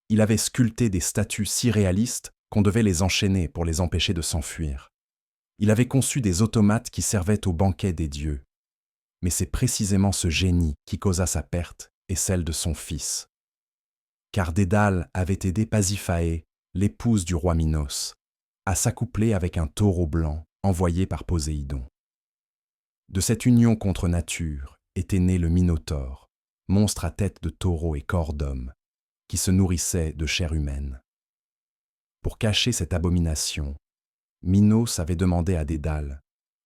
S1: Il avait sculpté des statues si réalistes qu'on devait les enchaîner pour les empêcher de s'enfuir. Il avait conçu des automates qui servaient au banquet des dieux. Mais c'est précisément ce génie qui causa sa perte et celle de son fils. Car Dédale avait aidé Pasiphaë, l'épouse du roi Minos, à s'accoupler avec un taureau blanc envoyé par Poséidon. De cette union contre nature était né le Minotaure, monstre à tête de taureau et corps d'homme, qui se nourrissait de chair humaine. Pour cacher cette abomination, Minos avait demandé à Dédale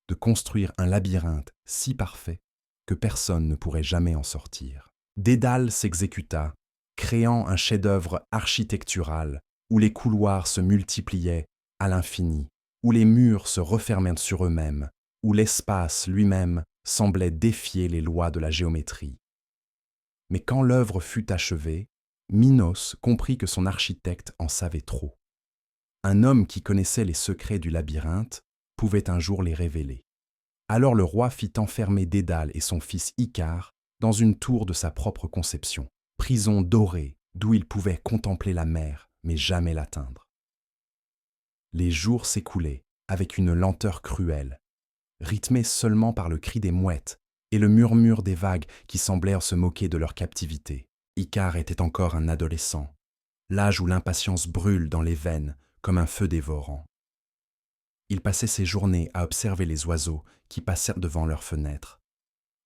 S1: de construire un labyrinthe si parfait que personne ne pourrait jamais en sortir. Dédale s'exécuta, créant un chef-d'œuvre architectural où les couloirs se multipliaient à l'infini, où les murs se refermaient sur eux-mêmes, où l'espace lui-même semblait défier les lois de la géométrie. Mais quand l'œuvre fut achevée, Minos comprit que son architecte en savait trop. Un homme qui connaissait les secrets du labyrinthe pouvait un jour les révéler. Alors le roi fit enfermer Dédale et son fils Icare dans une tour de sa propre conception, prison dorée d'où ils pouvaient contempler la mer, mais jamais l'atteindre. Les jours s'écoulaient avec une lenteur cruelle, rythmée seulement par le cri des mouettes et le murmure des vagues qui semblèrent se moquer de leur captivité. Icare était encore un adolescent, l'âge où l'impatience brûle dans les veines comme un feu dévorant. Il passait ses journées à observer les oiseaux qui passèrent devant leurs fenêtres,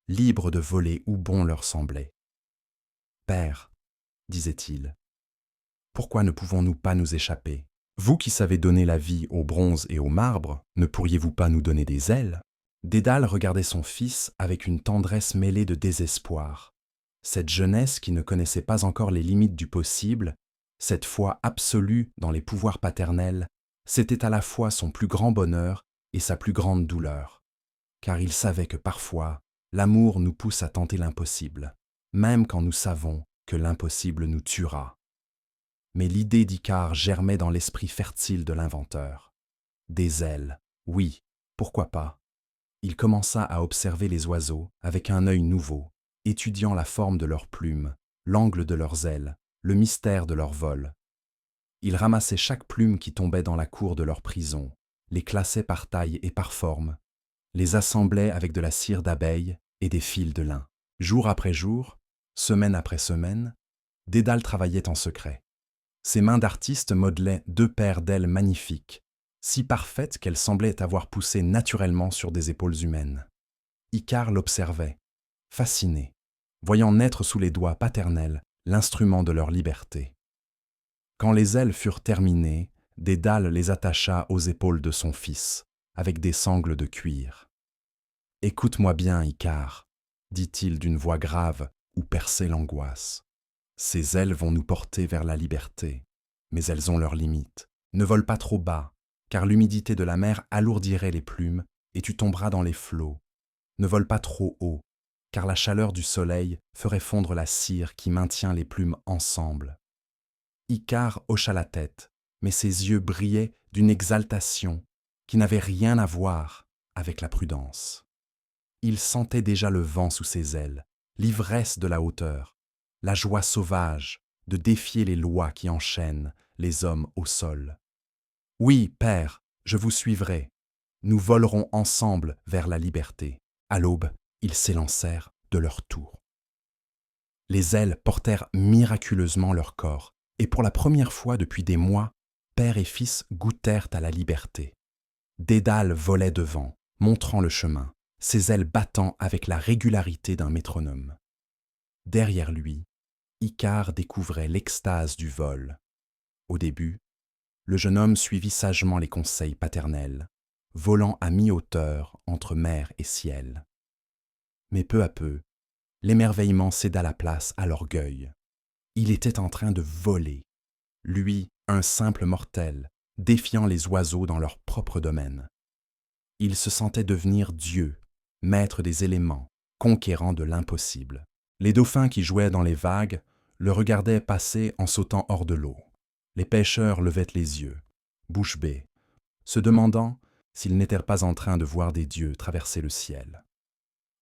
S1: libres de voler où bon leur semblait. « Père, disait-il, pourquoi ne pouvons-nous pas nous échapper? Vous qui savez donner la vie au bronze et au marbre, ne pourriez-vous pas nous donner des ailes ?» Dédale regardait son fils avec une tendresse mêlée de désespoir. Cette jeunesse qui ne connaissait pas encore les limites du possible, cette foi absolue dans les pouvoirs paternels, c'était à la fois son plus grand bonheur et sa plus grande douleur. Car il savait que parfois, l'amour nous pousse à tenter l'impossible, même quand nous savons que l'impossible nous tuera. Mais l'idée d'Icare germait dans l'esprit fertile de l'inventeur. Des ailes, oui, pourquoi pas? Il commença à observer les oiseaux avec un œil nouveau, étudiant la forme de leurs plumes, l'angle de leurs ailes, le mystère de leur vol. Il ramassait chaque plume qui tombait dans la cour de leur prison, les classait par taille et par forme, les assemblait avec de la cire d'abeille et des fils de lin. Jour après jour, semaine après semaine, Dédale travaillait en secret. Ses mains d'artiste modelaient 2 paires d'ailes magnifiques, si parfaites qu'elles semblaient avoir poussé naturellement sur des épaules humaines. Icare l'observait, fasciné, voyant naître sous les doigts paternels l'instrument de leur liberté. Quand les ailes furent terminées, Dédale les attacha aux épaules de son fils, avec des sangles de cuir. « Écoute-moi bien, Icare, dit-il d'une voix grave où perçait l'angoisse. Ces ailes vont nous porter vers la liberté, mais elles ont leurs limites. Ne vole pas trop bas, car l'humidité de la mer alourdirait les plumes et tu tomberas dans les flots. Ne vole pas trop haut, car la chaleur du soleil ferait fondre la cire qui maintient les plumes ensemble. » Icare hocha la tête, mais ses yeux brillaient d'une exaltation qui n'avait rien à voir avec la prudence. Il sentait déjà le vent sous ses ailes, l'ivresse de la hauteur, la joie sauvage de défier les lois qui enchaînent les hommes au sol. « Oui, père, je vous suivrai. Nous volerons ensemble vers la liberté. » À l'aube, ils s'élancèrent de leur tour. Les ailes portèrent miraculeusement leur corps, et pour la première fois depuis des mois, père et fils goûtèrent à la liberté. Dédale volait devant, montrant le chemin, ses ailes battant avec la régularité d'un métronome. Derrière lui, Icare découvrait l'extase du vol. Au début, le jeune homme suivit sagement les conseils paternels, volant à mi-hauteur entre mer et ciel. Mais peu à peu, l'émerveillement céda la place à l'orgueil. Il était en train de voler, lui, un simple mortel, défiant les oiseaux dans leur propre domaine. Il se sentait devenir Dieu, maître des éléments, conquérant de l'impossible. Les dauphins qui jouaient dans les vagues le regardaient passer en sautant hors de l'eau. Les pêcheurs levaient les yeux, bouche bée, se demandant s'ils n'étaient pas en train de voir des dieux traverser le ciel.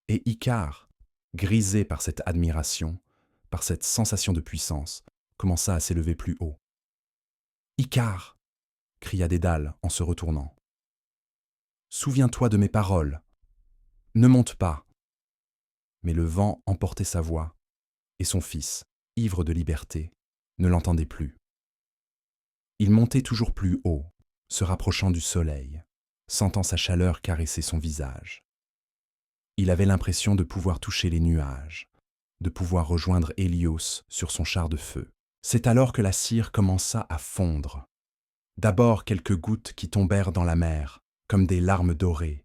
S1: Et Icare, grisé par cette admiration, par cette sensation de puissance, commença à s'élever plus haut. « Icare !» cria Dédale en se retournant. « Souviens-toi de mes paroles. Ne monte pas. » Mais le vent emportait sa voix, et son fils, ivre de liberté, ne l'entendait plus. Il montait toujours plus haut, se rapprochant du soleil, sentant sa chaleur caresser son visage. Il avait l'impression de pouvoir toucher les nuages, de pouvoir rejoindre Hélios sur son char de feu. C'est alors que la cire commença à fondre. D'abord quelques gouttes qui tombèrent dans la mer, comme des larmes dorées,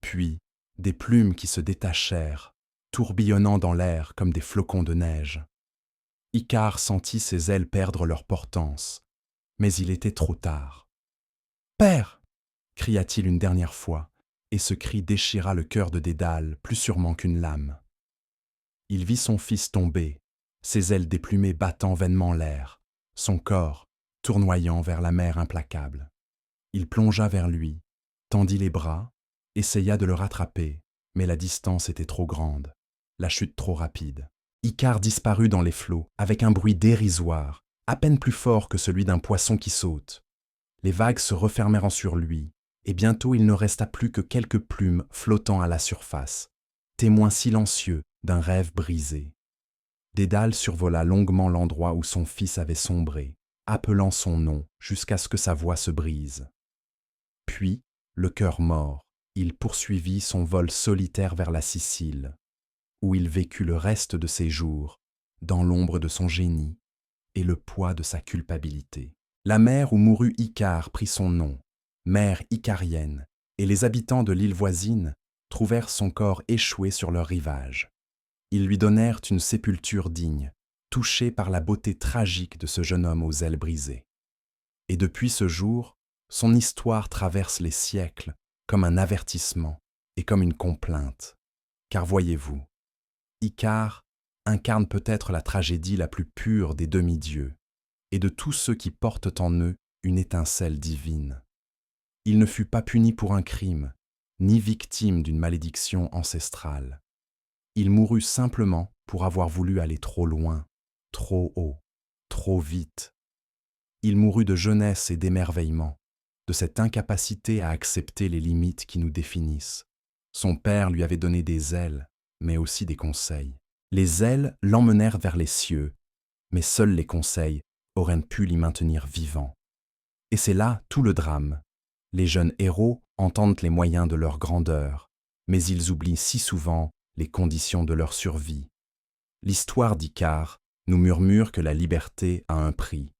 S1: puis des plumes qui se détachèrent, tourbillonnant dans l'air comme des flocons de neige. Icare sentit ses ailes perdre leur portance, mais il était trop tard. « Père !» cria-t-il une dernière fois, et ce cri déchira le cœur de Dédale plus sûrement qu'une lame. Il vit son fils tomber, ses ailes déplumées battant vainement l'air, son corps tournoyant vers la mer implacable. Il plongea vers lui, tendit les bras, essaya de le rattraper, mais la distance était trop grande, la chute trop rapide. Icare disparut dans les flots avec un bruit dérisoire, à peine plus fort que celui d'un poisson qui saute. Les vagues se refermèrent sur lui, et bientôt il ne resta plus que quelques plumes flottant à la surface, témoins silencieux d'un rêve brisé. Dédale survola longuement l'endroit où son fils avait sombré, appelant son nom jusqu'à ce que sa voix se brise. Puis, le cœur mort, il poursuivit son vol solitaire vers la Sicile, où il vécut le reste de ses jours, dans l'ombre de son génie et le poids de sa culpabilité. La mer où mourut Icare prit son nom, mer icarienne, et les habitants de l'île voisine trouvèrent son corps échoué sur leur rivage. Ils lui donnèrent une sépulture digne, touchés par la beauté tragique de ce jeune homme aux ailes brisées. Et depuis ce jour, son histoire traverse les siècles comme un avertissement et comme une complainte. Car voyez-vous, Icare incarne peut-être la tragédie la plus pure des demi-dieux et de tous ceux qui portent en eux une étincelle divine. Il ne fut pas puni pour un crime, ni victime d'une malédiction ancestrale. Il mourut simplement pour avoir voulu aller trop loin, trop haut, trop vite. Il mourut de jeunesse et d'émerveillement, de cette incapacité à accepter les limites qui nous définissent. Son père lui avait donné des ailes, mais aussi des conseils. Les ailes l'emmenèrent vers les cieux, mais seuls les conseils auraient pu l'y maintenir vivant. Et c'est là tout le drame. Les jeunes héros entendent les moyens de leur grandeur, mais ils oublient si souvent les conditions de leur survie. L'histoire d'Icare nous murmure que la liberté a un prix,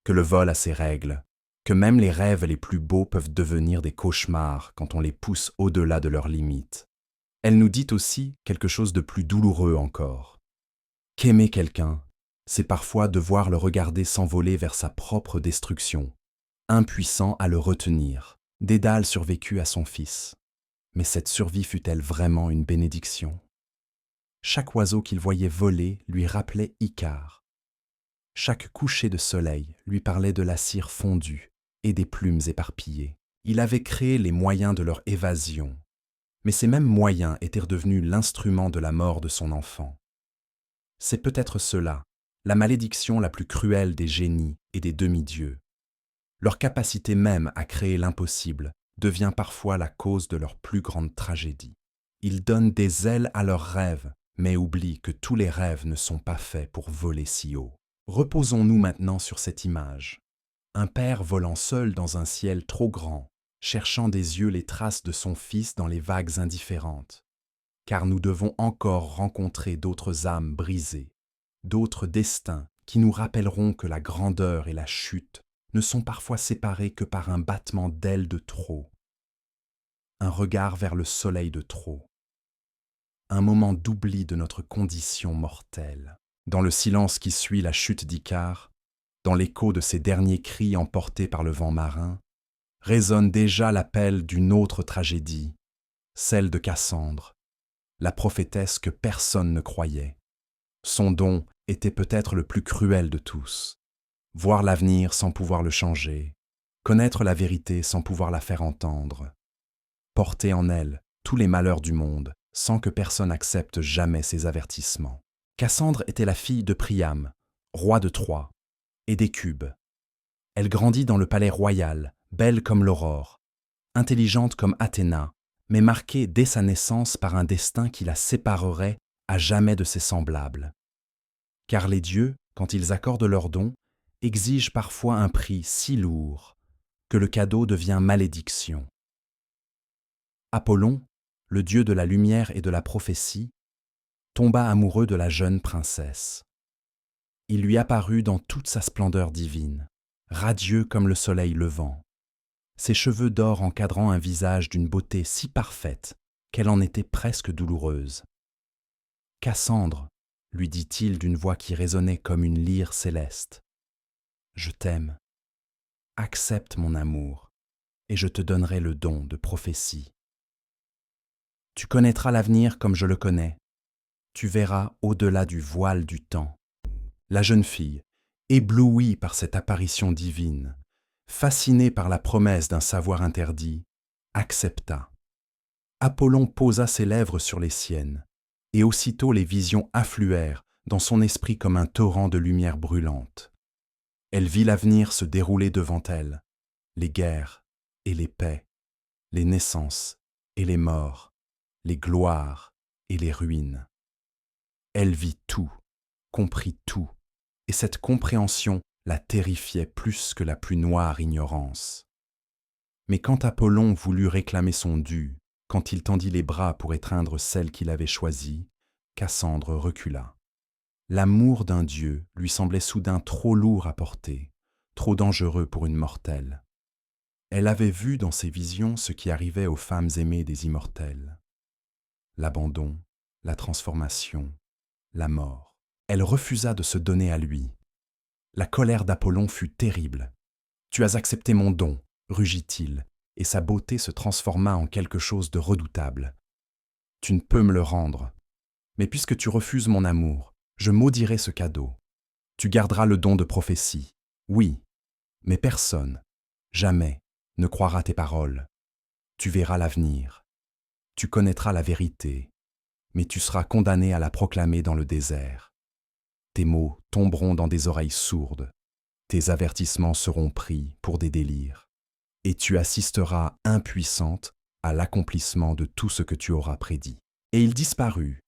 S1: que le vol a ses règles, que même les rêves les plus beaux peuvent devenir des cauchemars quand on les pousse au-delà de leurs limites. Elle nous dit aussi quelque chose de plus douloureux encore. Qu'aimer quelqu'un, c'est parfois devoir le regarder s'envoler vers sa propre destruction, impuissant à le retenir. Dédale survécut à son fils. Mais cette survie fut-elle vraiment une bénédiction? Chaque oiseau qu'il voyait voler lui rappelait Icare. Chaque coucher de soleil lui parlait de la cire fondue et des plumes éparpillées. Il avait créé les moyens de leur évasion, mais ces mêmes moyens étaient devenus l'instrument de la mort de son enfant. C'est peut-être cela, la malédiction la plus cruelle des génies et des demi-dieux. Leur capacité même à créer l'impossible devient parfois la cause de leur plus grande tragédie. Ils donnent des ailes à leurs rêves, mais oublient que tous les rêves ne sont pas faits pour voler si haut. Reposons-nous maintenant sur cette image. Un père volant seul dans un ciel trop grand, cherchant des yeux les traces de son fils dans les vagues indifférentes. Car nous devons encore rencontrer d'autres âmes brisées, d'autres destins qui nous rappelleront que la grandeur et la chute ne sont parfois séparés que par un battement d'ailes de trop, un regard vers le soleil de trop, un moment d'oubli de notre condition mortelle. Dans le silence qui suit la chute d'Icare, dans l'écho de ses derniers cris emportés par le vent marin, résonne déjà l'appel d'une autre tragédie, celle de Cassandre, la prophétesse que personne ne croyait. Son don était peut-être le plus cruel de tous. Voir l'avenir sans pouvoir le changer, connaître la vérité sans pouvoir la faire entendre, porter en elle tous les malheurs du monde sans que personne accepte jamais ses avertissements. Cassandre était la fille de Priam, roi de Troie, et d'Écube. Elle grandit dans le palais royal, belle comme l'aurore, intelligente comme Athéna, mais marquée dès sa naissance par un destin qui la séparerait à jamais de ses semblables. Car les dieux, quand ils accordent leurs dons, exigent parfois un prix si lourd que le cadeau devient malédiction. Apollon, le dieu de la lumière et de la prophétie, tomba amoureux de la jeune princesse. Il lui apparut dans toute sa splendeur divine, radieux comme le soleil levant, ses cheveux d'or encadrant un visage d'une beauté si parfaite qu'elle en était presque douloureuse. « Cassandre, lui dit-il d'une voix qui résonnait comme une lyre céleste, je t'aime. Accepte mon amour, et je te donnerai le don de prophétie. Tu connaîtras l'avenir comme je le connais. Tu verras au-delà du voile du temps. » La jeune fille, éblouie par cette apparition divine, fascinée par la promesse d'un savoir interdit, accepta. Apollon posa ses lèvres sur les siennes, et aussitôt les visions affluèrent dans son esprit comme un torrent de lumière brûlante. Elle vit l'avenir se dérouler devant elle, les guerres et les paix, les naissances et les morts, les gloires et les ruines. Elle vit tout, comprit tout, et cette compréhension la terrifiait plus que la plus noire ignorance. Mais quand Apollon voulut réclamer son dû, quand il tendit les bras pour étreindre celle qu'il avait choisie, Cassandre recula. L'amour d'un dieu lui semblait soudain trop lourd à porter, trop dangereux pour une mortelle. Elle avait vu dans ses visions ce qui arrivait aux femmes aimées des immortels. L'abandon, la transformation, la mort. Elle refusa de se donner à lui. La colère d'Apollon fut terrible. « Tu as accepté mon don », rugit-il, et sa beauté se transforma en quelque chose de redoutable. « Tu ne peux me le rendre. Mais puisque tu refuses mon amour, je maudirai ce cadeau. Tu garderas le don de prophétie. Oui, mais personne, jamais, ne croira tes paroles. Tu verras l'avenir. Tu connaîtras la vérité, mais tu seras condamné à la proclamer dans le désert. Tes mots tomberont dans des oreilles sourdes. Tes avertissements seront pris pour des délires. Et tu assisteras impuissante à l'accomplissement de tout ce que tu auras prédit. » Et il disparut,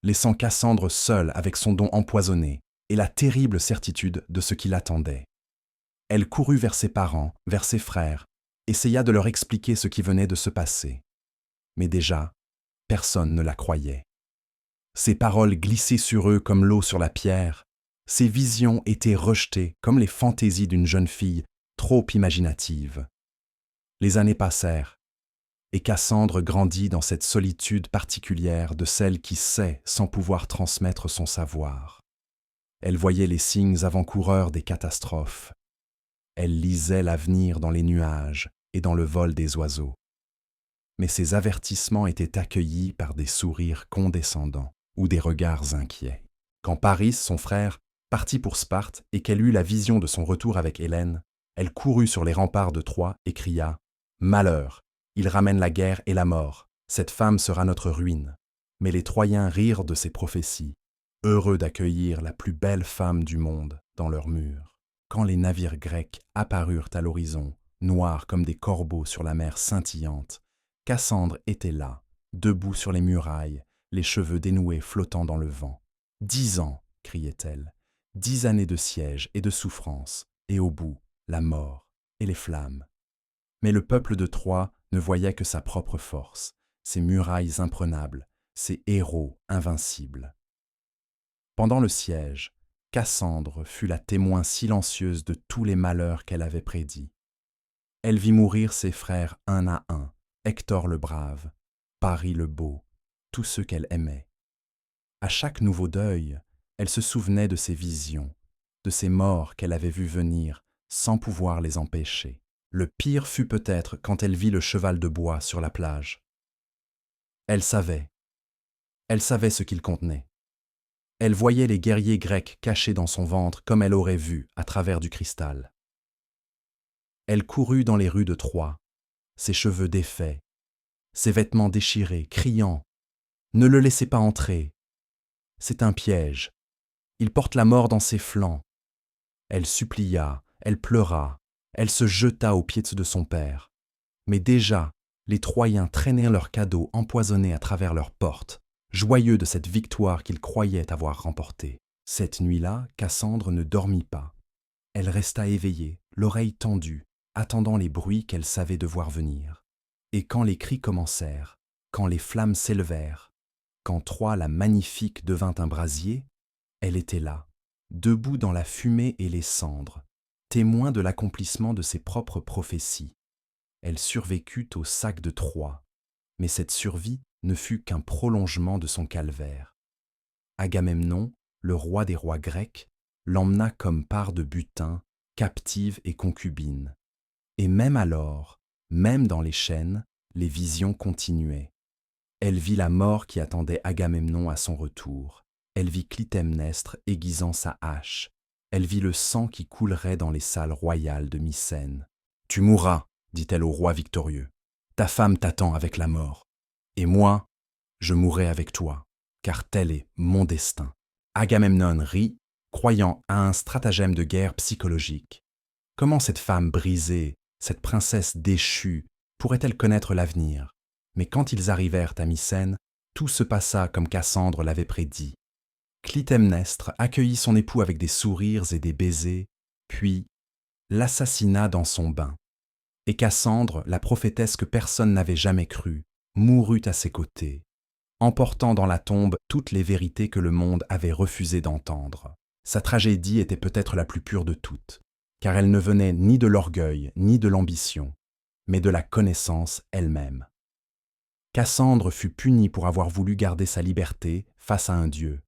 S1: laissant Cassandre seule avec son don empoisonné et la terrible certitude de ce qui l'attendait. Elle courut vers ses parents, vers ses frères, essaya de leur expliquer ce qui venait de se passer. Mais déjà, personne ne la croyait. Ses paroles glissaient sur eux comme l'eau sur la pierre, ses visions étaient rejetées comme les fantaisies d'une jeune fille trop imaginative. Les années passèrent, et Cassandre grandit dans cette solitude particulière de celle qui sait sans pouvoir transmettre son savoir. Elle voyait les signes avant-coureurs des catastrophes. Elle lisait l'avenir dans les nuages et dans le vol des oiseaux. Mais ces avertissements étaient accueillis par des sourires condescendants ou des regards inquiets. Quand Paris, son frère, partit pour Sparte et qu'elle eut la vision de son retour avec Hélène, elle courut sur les remparts de Troie et cria « Malheur ! Il ramène la guerre et la mort. Cette femme sera notre ruine. » Mais les Troyens rirent de ces prophéties, heureux d'accueillir la plus belle femme du monde dans leurs murs. Quand les navires grecs apparurent à l'horizon, noirs comme des corbeaux sur la mer scintillante, Cassandre était là, debout sur les murailles, les cheveux dénoués flottant dans le vent. « 10 ans !» criait-elle. « 10 années de siège et de souffrance, et au bout, la mort et les flammes. » Mais le peuple de Troie ne voyait que sa propre force, ses murailles imprenables, ses héros invincibles. Pendant le siège, Cassandre fut la témoin silencieuse de tous les malheurs qu'elle avait prédits. Elle vit mourir ses frères un à un, Hector le brave, Paris le beau, tous ceux qu'elle aimait. À chaque nouveau deuil, elle se souvenait de ses visions, de ces morts qu'elle avait vues venir sans pouvoir les empêcher. Le pire fut peut-être quand elle vit le cheval de bois sur la plage. Elle savait ce qu'il contenait. Elle voyait les guerriers grecs cachés dans son ventre comme elle aurait vu à travers du cristal. Elle courut dans les rues de Troie, ses cheveux défaits, ses vêtements déchirés, criant « Ne le laissez pas entrer. C'est un piège. Il porte la mort dans ses flancs. » Elle supplia, elle pleura, elle se jeta aux pieds de son père. Mais déjà, les Troyens traînaient leurs cadeaux empoisonnés à travers leurs portes, joyeux de cette victoire qu'ils croyaient avoir remportée. Cette nuit-là, Cassandre ne dormit pas. Elle resta éveillée, l'oreille tendue, attendant les bruits qu'elle savait devoir venir. Et quand les cris commencèrent, quand les flammes s'élevèrent, quand Troie la magnifique devint un brasier, elle était là, debout dans la fumée et les cendres, témoin de l'accomplissement de ses propres prophéties. Elle survécut au sac de Troie, mais cette survie ne fut qu'un prolongement de son calvaire. Agamemnon, le roi des rois grecs, l'emmena comme part de butin, captive et concubine. Et même alors, même dans les chaînes, les visions continuaient. Elle vit la mort qui attendait Agamemnon à son retour. Elle vit Clytemnestre aiguisant sa hache. Elle vit le sang qui coulerait dans les salles royales de Mycène. « Tu mourras, dit-elle au roi victorieux. Ta femme t'attend avec la mort. Et moi, je mourrai avec toi, car tel est mon destin. » Agamemnon rit, croyant à un stratagème de guerre psychologique. Comment cette femme brisée, cette princesse déchue, pourrait-elle connaître l'avenir? Mais quand ils arrivèrent à Mycène, tout se passa comme Cassandre l'avait prédit. Clytemnestre accueillit son époux avec des sourires et des baisers, puis l'assassina dans son bain. Et Cassandre, la prophétesse que personne n'avait jamais crue, mourut à ses côtés, emportant dans la tombe toutes les vérités que le monde avait refusé d'entendre. Sa tragédie était peut-être la plus pure de toutes, car elle ne venait ni de l'orgueil ni de l'ambition, mais de la connaissance elle-même. Cassandre fut punie pour avoir voulu garder sa liberté face à un dieu,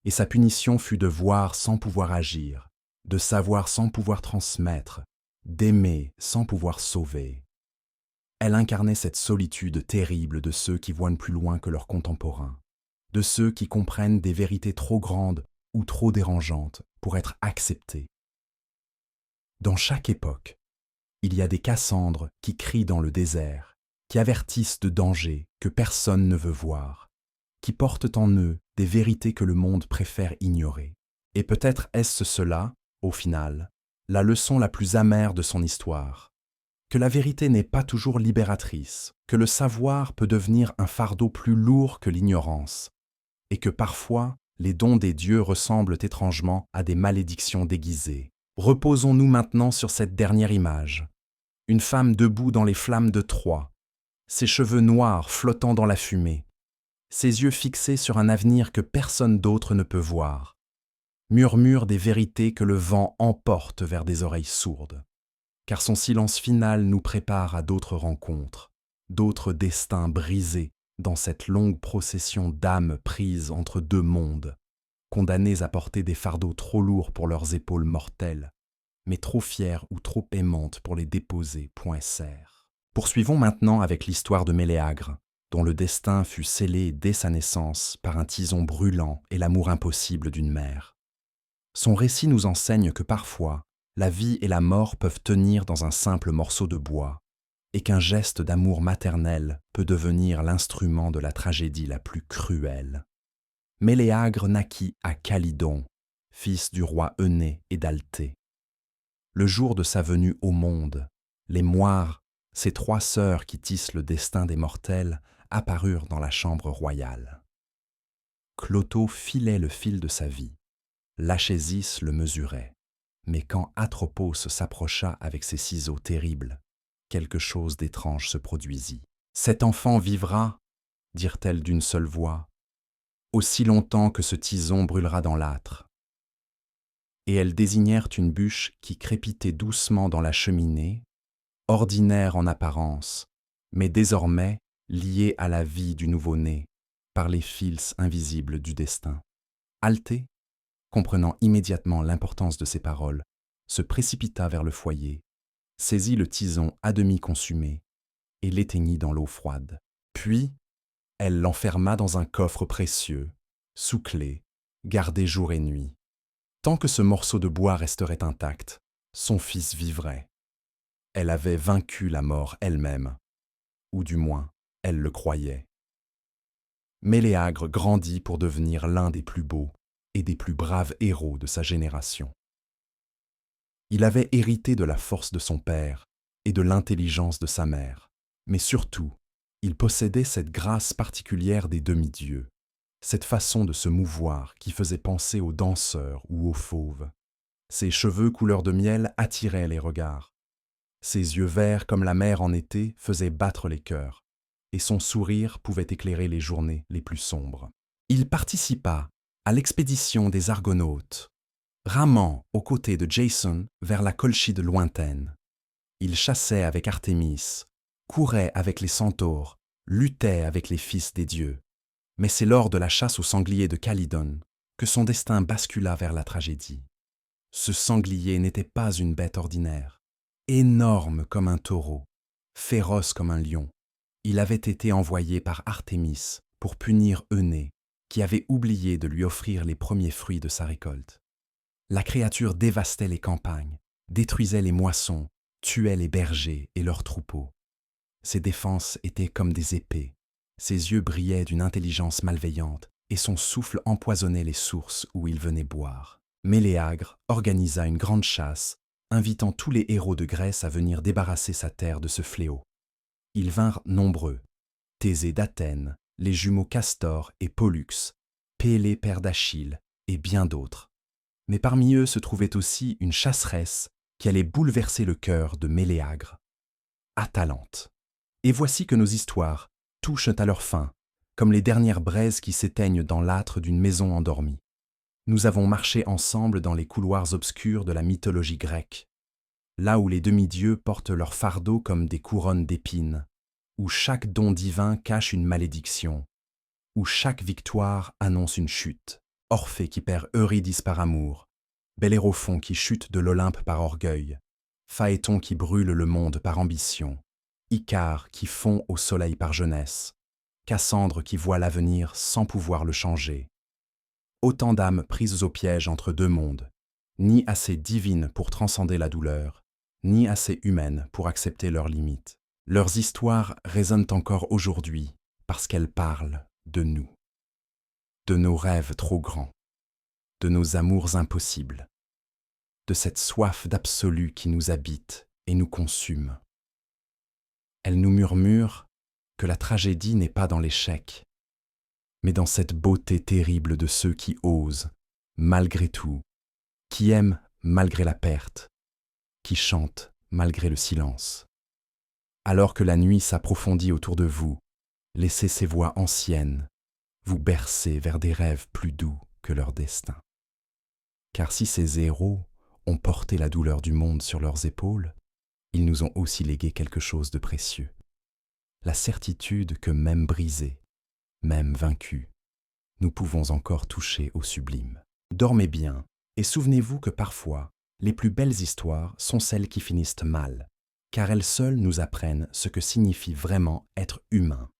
S1: et sa punition fut de voir sans pouvoir agir, de savoir sans pouvoir transmettre, d'aimer sans pouvoir sauver. Elle incarnait cette solitude terrible de ceux qui voient plus loin que leurs contemporains, de ceux qui comprennent des vérités trop grandes ou trop dérangeantes pour être acceptées. Dans chaque époque, il y a des Cassandres qui crient dans le désert, qui avertissent de dangers que personne ne veut voir, qui portent en eux des vérités que le monde préfère ignorer. Et peut-être est-ce cela, au final, la leçon la plus amère de son histoire, que la vérité n'est pas toujours libératrice, que le savoir peut devenir un fardeau plus lourd que l'ignorance, et que parfois les dons des dieux ressemblent étrangement à des malédictions déguisées. Reposons-nous maintenant sur cette dernière image. Une femme debout dans les flammes de Troie, ses cheveux noirs flottant dans la fumée, ses yeux fixés sur un avenir que personne d'autre ne peut voir, murmure des vérités que le vent emporte vers des oreilles sourdes. Car son silence final nous prépare à d'autres rencontres, d'autres destins brisés dans cette longue procession d'âmes prises entre deux mondes, condamnées à porter des fardeaux trop lourds pour leurs épaules mortelles, mais trop fières ou trop aimantes pour les déposer point serre. Poursuivons maintenant avec l'histoire de Méléagre, dont le destin fut scellé dès sa naissance par un tison brûlant et l'amour impossible d'une mère. Son récit nous enseigne que parfois, la vie et la mort peuvent tenir dans un simple morceau de bois, et qu'un geste d'amour maternel peut devenir l'instrument de la tragédie la plus cruelle. Méléagre naquit à Calydon, fils du roi Énée et d'Althée. Le jour de sa venue au monde, les moires, ces trois sœurs qui tissent le destin des mortels, apparurent dans la chambre royale. Clotho filait le fil de sa vie, Lachésis le mesurait. Mais quand Atropos s'approcha avec ses ciseaux terribles, quelque chose d'étrange se produisit. « Cet enfant vivra, dirent-elles d'une seule voix, aussi longtemps que ce tison brûlera dans l'âtre. » Et elles désignèrent une bûche qui crépitait doucement dans la cheminée, ordinaire en apparence, mais désormais liée à la vie du nouveau-né par les fils invisibles du destin. Althée, comprenant immédiatement l'importance de ces paroles, se précipita vers le foyer, saisit le tison à demi consumé et l'éteignit dans l'eau froide. Puis, elle l'enferma dans un coffre précieux, sous clé, gardé jour et nuit. Tant que ce morceau de bois resterait intact, son fils vivrait. Elle avait vaincu la mort elle-même, ou du moins, elle le croyait. Méléagre grandit pour devenir l'un des plus beaux et des plus braves héros de sa génération. Il avait hérité de la force de son père et de l'intelligence de sa mère, mais surtout, il possédait cette grâce particulière des demi-dieux, cette façon de se mouvoir qui faisait penser aux danseurs ou aux fauves. Ses cheveux couleur de miel attiraient les regards. Ses yeux verts comme la mer en été faisaient battre les cœurs, et son sourire pouvait éclairer les journées les plus sombres. Il participa à l'expédition des Argonautes, ramant aux côtés de Jason vers la Colchide lointaine. Il chassait avec Artémis, courait avec les centaures, luttait avec les fils des dieux. Mais c'est lors de la chasse au sanglier de Calydon que son destin bascula vers la tragédie. Ce sanglier n'était pas une bête ordinaire, énorme comme un taureau, féroce comme un lion. Il avait été envoyé par Artémis pour punir Énée, qui avait oublié de lui offrir les premiers fruits de sa récolte. La créature dévastait les campagnes, détruisait les moissons, tuait les bergers et leurs troupeaux. Ses défenses étaient comme des épées, ses yeux brillaient d'une intelligence malveillante et son souffle empoisonnait les sources où il venait boire. Méléagre organisa une grande chasse, invitant tous les héros de Grèce à venir débarrasser sa terre de ce fléau. Ils vinrent nombreux, Thésée d'Athènes, les jumeaux Castor et Pollux, Pélée père d'Achille et bien d'autres. Mais parmi eux se trouvait aussi une chasseresse qui allait bouleverser le cœur de Méléagre. Atalante. Et voici que nos histoires touchent à leur fin, comme les dernières braises qui s'éteignent dans l'âtre d'une maison endormie. Nous avons marché ensemble dans les couloirs obscurs de la mythologie grecque, là où les demi-dieux portent leur fardeau comme des couronnes d'épines, où chaque don divin cache une malédiction, où chaque victoire annonce une chute. Orphée qui perd Eurydice par amour, Bellérophon qui chute de l'Olympe par orgueil, Phaéton qui brûle le monde par ambition, Icare qui fond au soleil par jeunesse, Cassandre qui voit l'avenir sans pouvoir le changer. Autant d'âmes prises au piège entre deux mondes, ni assez divines pour transcender la douleur, ni assez humaines pour accepter leurs limites. Leurs histoires résonnent encore aujourd'hui parce qu'elles parlent de nous, de nos rêves trop grands, de nos amours impossibles, de cette soif d'absolu qui nous habite et nous consume. Elles nous murmurent que la tragédie n'est pas dans l'échec, mais dans cette beauté terrible de ceux qui osent, malgré tout, qui aiment malgré la perte, qui chantent malgré le silence. Alors que la nuit s'approfondit autour de vous, laissez ces voix anciennes vous bercer vers des rêves plus doux que leur destin. Car si ces héros ont porté la douleur du monde sur leurs épaules, ils nous ont aussi légué quelque chose de précieux. La certitude que même brisés, même vaincus, nous pouvons encore toucher au sublime. Dormez bien et souvenez-vous que parfois, les plus belles histoires sont celles qui finissent mal, car elles seules nous apprennent ce que signifie vraiment être humain.